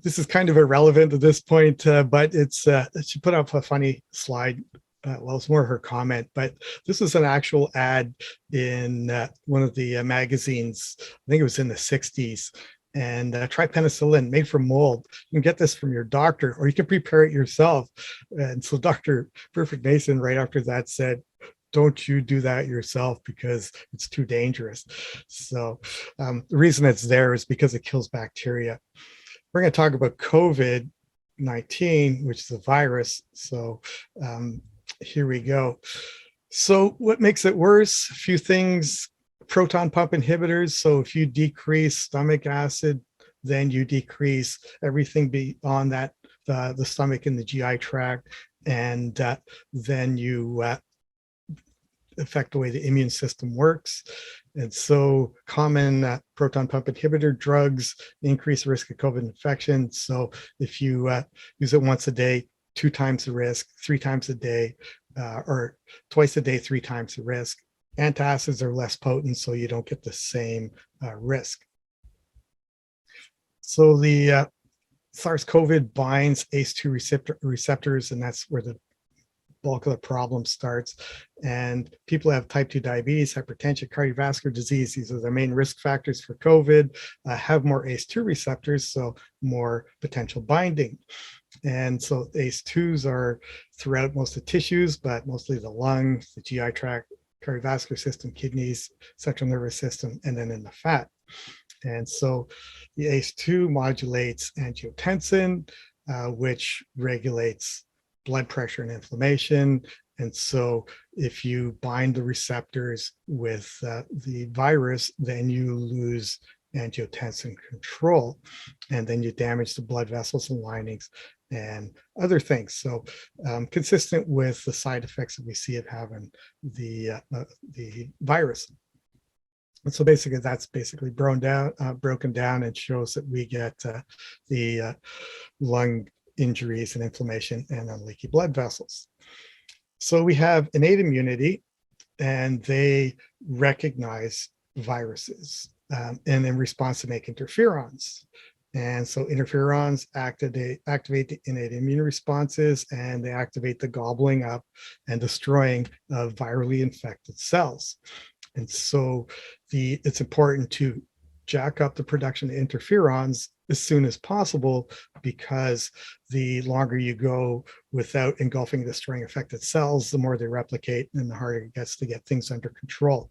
this is kind of irrelevant at this point, but it's she put up a funny slide. Well, it's more her comment, but this is an actual ad in one of the magazines. I think it was in the 60s. And try penicillin made from mold. You can get this from your doctor, or you can prepare it yourself. And so Dr. Burford Mason, right after that, said, don't you do that yourself because it's too dangerous. So the reason it's there is because it kills bacteria. We're going to talk about COVID-19, which is a virus. So here we go. So what makes it worse? A few things. Proton pump inhibitors. So if you decrease stomach acid, then you decrease everything beyond that, the stomach and the GI tract, and then you affect the way the immune system works. And so common proton pump inhibitor drugs increase risk of COVID infection. So if you use it once a day, 2 times the risk, 3 times a day, or twice a day, 3 times the risk. Antacids are less potent, so you don't get the same risk. So the SARS-CoV binds ACE2 receptors, and that's where the bulk of the problem starts. And people have type 2 diabetes, hypertension, cardiovascular disease. These are the main risk factors for COVID, have more ACE2 receptors, so more potential binding. And so ACE2s are throughout most of the tissues, but mostly the lungs, the GI tract, cardiovascular system, kidneys, central nervous system, and then in the fat. And so the ACE2 modulates angiotensin, which regulates blood pressure and inflammation. And so if you bind the receptors with the virus, then you lose angiotensin control, and then you damage the blood vessels and linings and other things. So consistent with the side effects that we see of having the virus. And so basically that's basically broken down and shows that we get the lung injuries and inflammation and then leaky blood vessels. So we have innate immunity, and they recognize viruses and in response to make interferons. And so interferons activate the innate immune responses, and they activate the gobbling up and destroying of virally infected cells. And so it's important to jack up the production of interferons as soon as possible, because the longer you go without engulfing, destroying affected cells, the more they replicate and the harder it gets to get things under control.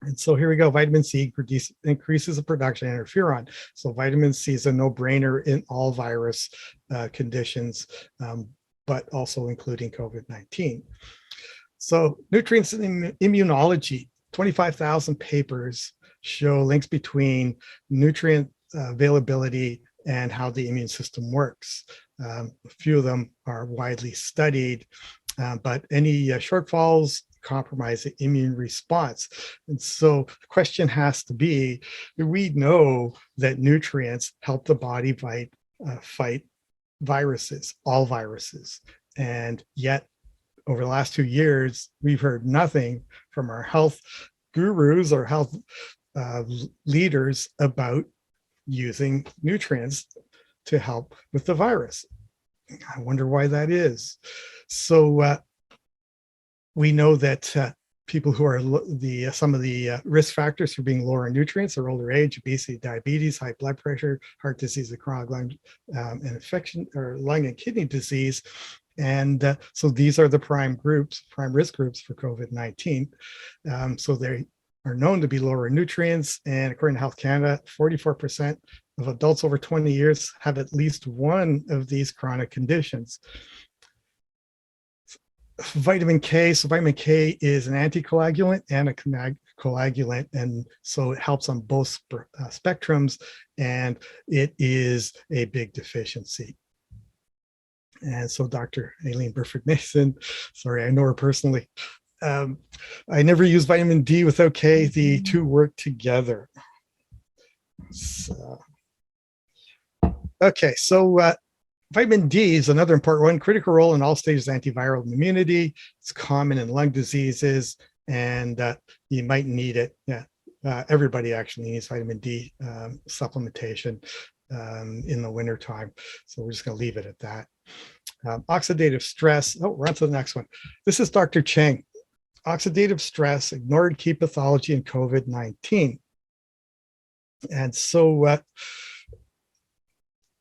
And so here we go. Vitamin C increases the production of interferon. So vitamin C is a no-brainer in all virus conditions, but also including COVID-19. So nutrients in immunology, 25,000 papers show links between nutrient availability and how the immune system works. A few of them are widely studied, but any shortfalls compromise the immune response. And so the question has to be, we know that nutrients help the body fight viruses, all viruses. And yet, over the last 2 years, we've heard nothing from our health gurus or health leaders about using nutrients to help with the virus. I wonder why that is. So we know that people who are some of the risk factors for being lower in nutrients are older age, obesity, diabetes, high blood pressure, heart disease, chronic lung and infection, or lung and kidney disease. And so these are the prime risk groups for COVID-19. So they are known to be lower in nutrients. And according to Health Canada, 44% of adults over 20 years have at least one of these chronic conditions. Vitamin K. So vitamin K is an anticoagulant and a coagulant, and so it helps on both spectrums, and it is a big deficiency. And so Dr. Aileen Burford-Mason, sorry, I know her personally. I never use vitamin D without K. The two work together. So, okay, so vitamin D is another important one. Critical role in all stages of antiviral immunity. It's common in lung diseases, and you might need it. Yeah, everybody actually needs vitamin D supplementation in the wintertime. So we're just going to leave it at that. Oxidative stress. Oh, we're on to the next one. This is Dr. Cheng. Oxidative stress, ignored key pathology in COVID-19. And so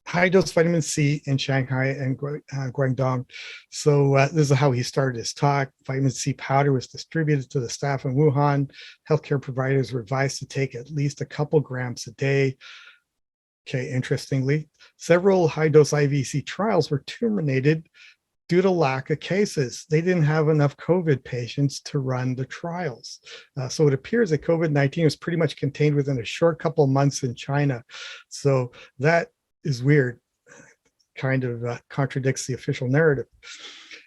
high dose vitamin C in Shanghai and Guangdong. So this is how he started his talk. Vitamin C powder was distributed to the staff in Wuhan. Healthcare providers were advised to take at least a couple grams a day. Okay, interestingly, several high-dose IVC trials were terminated due to lack of cases. They didn't have enough COVID patients to run the trials. So it appears that COVID-19 was pretty much contained within a short couple of months in China. So that is weird, kind of contradicts the official narrative.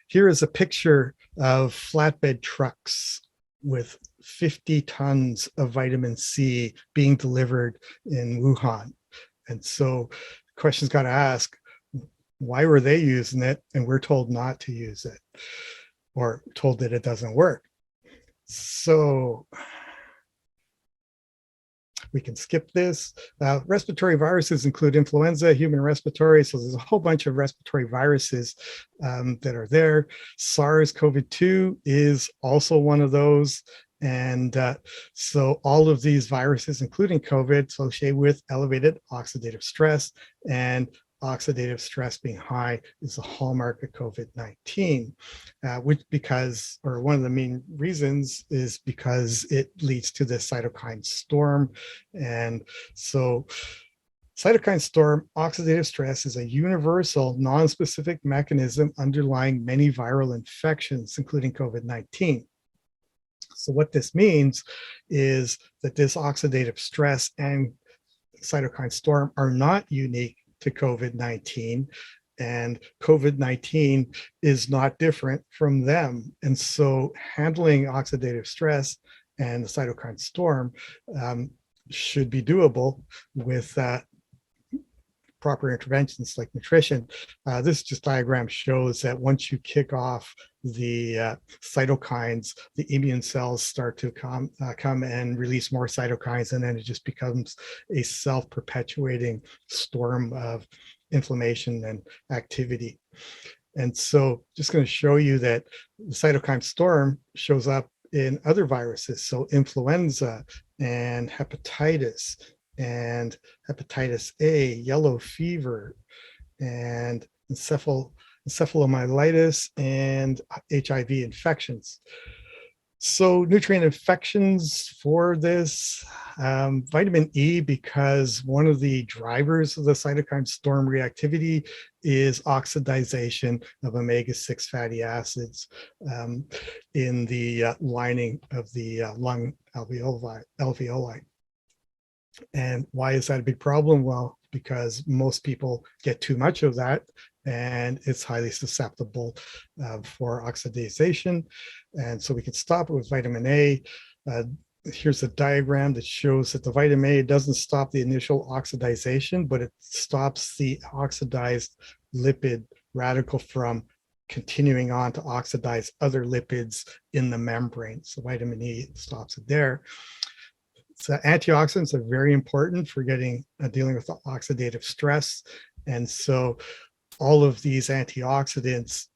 Here is a picture of flatbed trucks with 50 tons of vitamin C being delivered in Wuhan. And so the question's got to ask, why were they using it and we're told not to use it, or told that it doesn't work? So we can skip this. Respiratory viruses include influenza, human respiratory. So there's a whole bunch of respiratory viruses that are there. SARS-CoV-2 is also one of those. And so all of these viruses, including COVID, associated with elevated oxidative stress, and oxidative stress being high is a hallmark of COVID-19, which one of the main reasons is because it leads to this cytokine storm. And so cytokine storm, oxidative stress, is a universal, non-specific mechanism underlying many viral infections, including COVID-19. So what this means is that this oxidative stress and cytokine storm are not unique to COVID-19, and COVID-19 is not different from them. And so handling oxidative stress and the cytokine storm should be doable with proper interventions like nutrition. This just diagram shows that once you kick off the cytokines, the immune cells start to come and release more cytokines, and then it just becomes a self-perpetuating storm of inflammation and activity. And so just going to show you that the cytokine storm shows up in other viruses, so influenza and hepatitis A, yellow fever, and encephalomyelitis and HIV infections. So nutrient infections for this, vitamin E, because one of the drivers of the cytokine storm reactivity is oxidization of omega-6 fatty acids in the lining of the lung alveoli. And why is that a big problem? Well, because most people get too much of that, and it's highly susceptible for oxidization. And so we can stop it with vitamin A. Here's a diagram that shows that the vitamin A doesn't stop the initial oxidization, but it stops the oxidized lipid radical from continuing on to oxidize other lipids in the membrane. So vitamin E stops it there. So antioxidants are very important for dealing with the oxidative stress. And so all of these antioxidants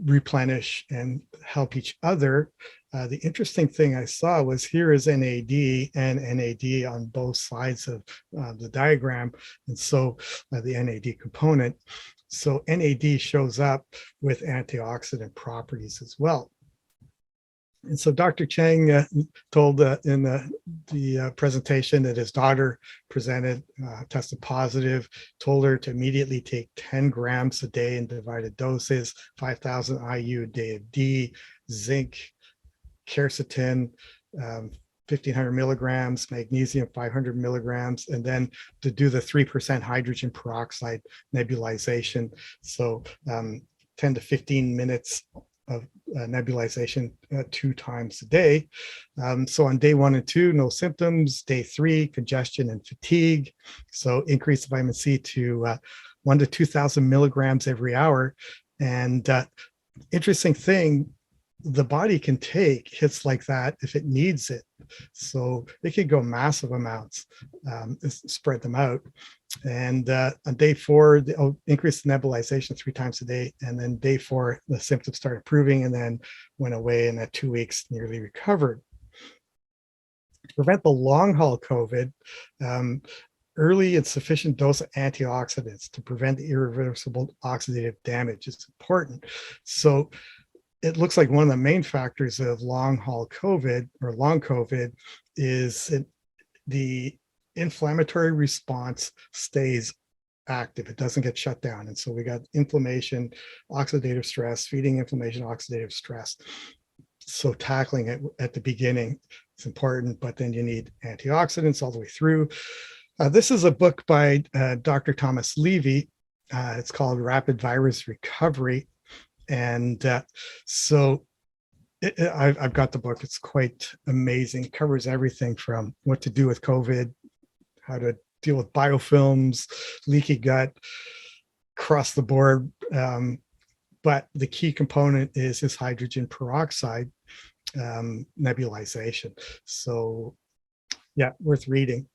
replenish and help each other. The interesting thing I saw was here is NAD and NAD on both sides of the diagram. And so the NAD component. So NAD shows up with antioxidant properties as well. And so Dr. Chang told in the presentation that his daughter presented, tested positive, told her to immediately take 10 grams a day in divided doses, 5,000 IU a day of D, zinc, quercetin, 1,500 milligrams, magnesium, 500 milligrams, and then to do the 3% hydrogen peroxide nebulization. So 10 to 15 minutes of nebulization 2 times a day. So on day 1 and 2, no symptoms. Day 3, congestion and fatigue. So increase the vitamin C to 1 to 2,000 milligrams every hour. And interesting thing, the body can take hits like that if it needs it. So it could go massive amounts, spread them out. And on day 4, they'll increase the nebulization 3 times a day. And then day 4, the symptoms started improving and then went away, and at 2 weeks, nearly recovered. To prevent the long haul COVID, early and sufficient dose of antioxidants to prevent irreversible oxidative damage is important. So it looks like one of the main factors of long haul COVID or long COVID is the inflammatory response stays active. It doesn't get shut down. And so we got inflammation, oxidative stress, feeding inflammation, oxidative stress. So tackling it at the beginning is important, but then you need antioxidants all the way through. This is a book by Dr. Thomas Levy. It's called Rapid Virus Recovery. And so I've got the book. It's quite amazing. It covers everything from what to do with COVID, how to deal with biofilms, leaky gut, across the board. But the key component is this hydrogen peroxide nebulization. So yeah, worth reading.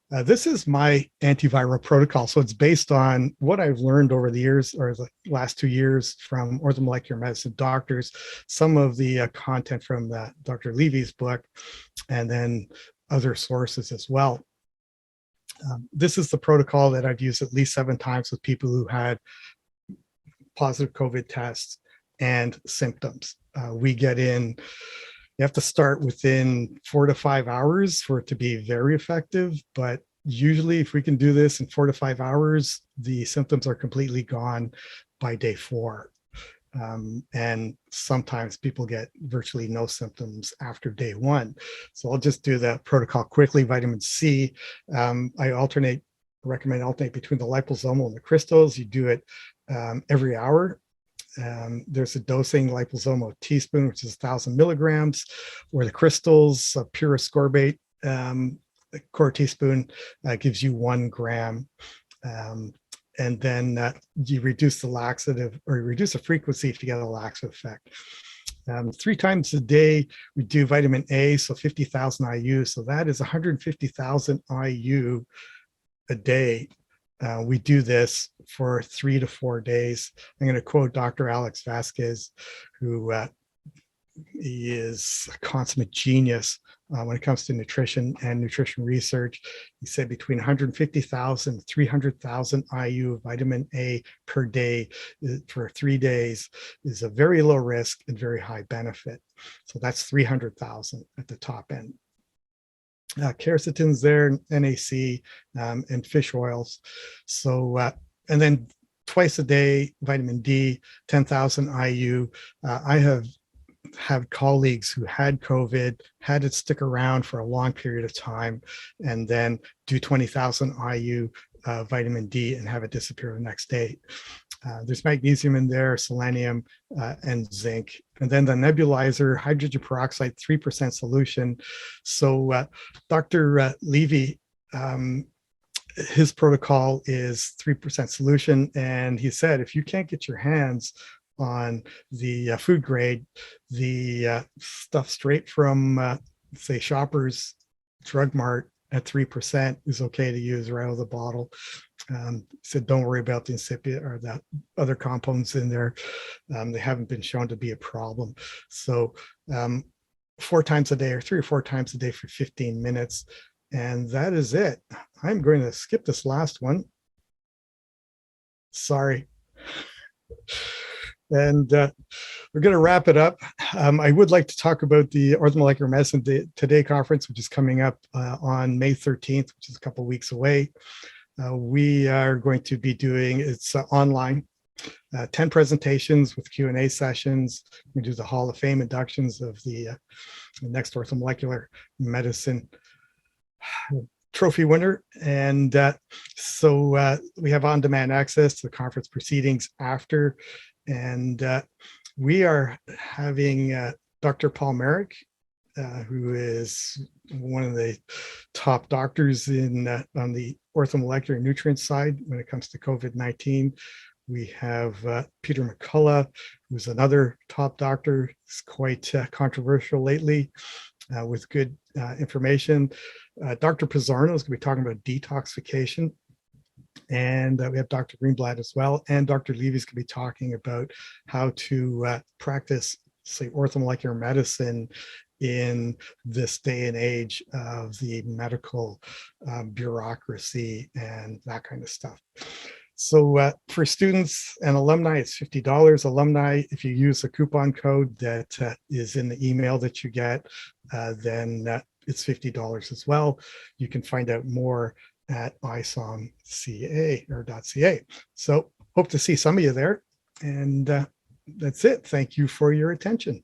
This is my antiviral protocol. So it's based on what I've learned over the years, or the last 2 years, from orthomolecular medicine doctors, some of the content from Dr. Levy's book, and then other sources as well. This is the protocol that I've used at least 7 times with people who had positive COVID tests and symptoms. We get in, you have to start within 4 to 5 hours for it to be very effective. But usually if we can do this in 4 to 5 hours, the symptoms are completely gone by day 4. And sometimes people get virtually no symptoms after day 1. So I'll just do the protocol quickly. Vitamin C, I recommend alternate between the liposomal and the crystals. You do it every hour. There's a dosing, liposomal teaspoon, which is 1,000 milligrams, or the crystals, pure ascorbate, a quarter teaspoon gives you 1 gram. And then you reduce the laxative, or you reduce the frequency to get a laxative effect. 3 times a day, we do vitamin A, so 50,000 IU. So that is 150,000 IU a day. We do this for 3 to 4 days. I'm going to quote Dr. Alex Vasquez, who he is a consummate genius when it comes to nutrition and nutrition research. He said between 150,000, 300,000 IU of vitamin A per day for 3 days is a very low risk and very high benefit. So that's 300,000 at the top end. Quercetin's there, NAC, and fish oils. So, and then twice a day, vitamin D, 10,000 IU. I have colleagues who had COVID, had it stick around for a long period of time, and then do 20,000 IU vitamin D and have it disappear the next day. There's magnesium in there, selenium, and zinc. And then the nebulizer, hydrogen peroxide, 3% solution. So Dr. Levy, his protocol is 3% solution. And he said, if you can't get your hands on the food grade, the stuff straight from, say, Shoppers Drug Mart at 3% is okay to use right out of the bottle. Said don't worry about the incipient or the other compounds in there. They haven't been shown to be a problem. So 4 times a day or 3 or 4 times a day for 15 minutes. And that is it. I'm going to skip this last one. Sorry. And we're going to wrap it up. I would like to talk about the Orthomolecular Medicine Today conference, which is coming up on May 13th, which is a couple of weeks away. We are going to be doing, it's online, 10 presentations with Q&A sessions. We do the Hall of Fame inductions of the next Orthomolecular Medicine trophy winner. And so we have on-demand access to the conference proceedings after. And we are having Dr. Paul Merrick, who is one of the top doctors in on the orthomolecular nutrient side when it comes to COVID-19. We have Peter McCullough, who's another top doctor. He's quite controversial lately with good information. Dr. Pizzarno is going to be talking about detoxification. And we have Dr. Greenblatt as well. And Dr. Levy is going to be talking about how to practice, say, orthomolecular medicine in this day and age of the medical bureaucracy and that kind of stuff. So for students and alumni, it's $50. Alumni, if you use the coupon code that is in the email that you get, then it's $50 as well. You can find out more at isomca or .ca. So hope to see some of you there. And that's it. Thank you for your attention.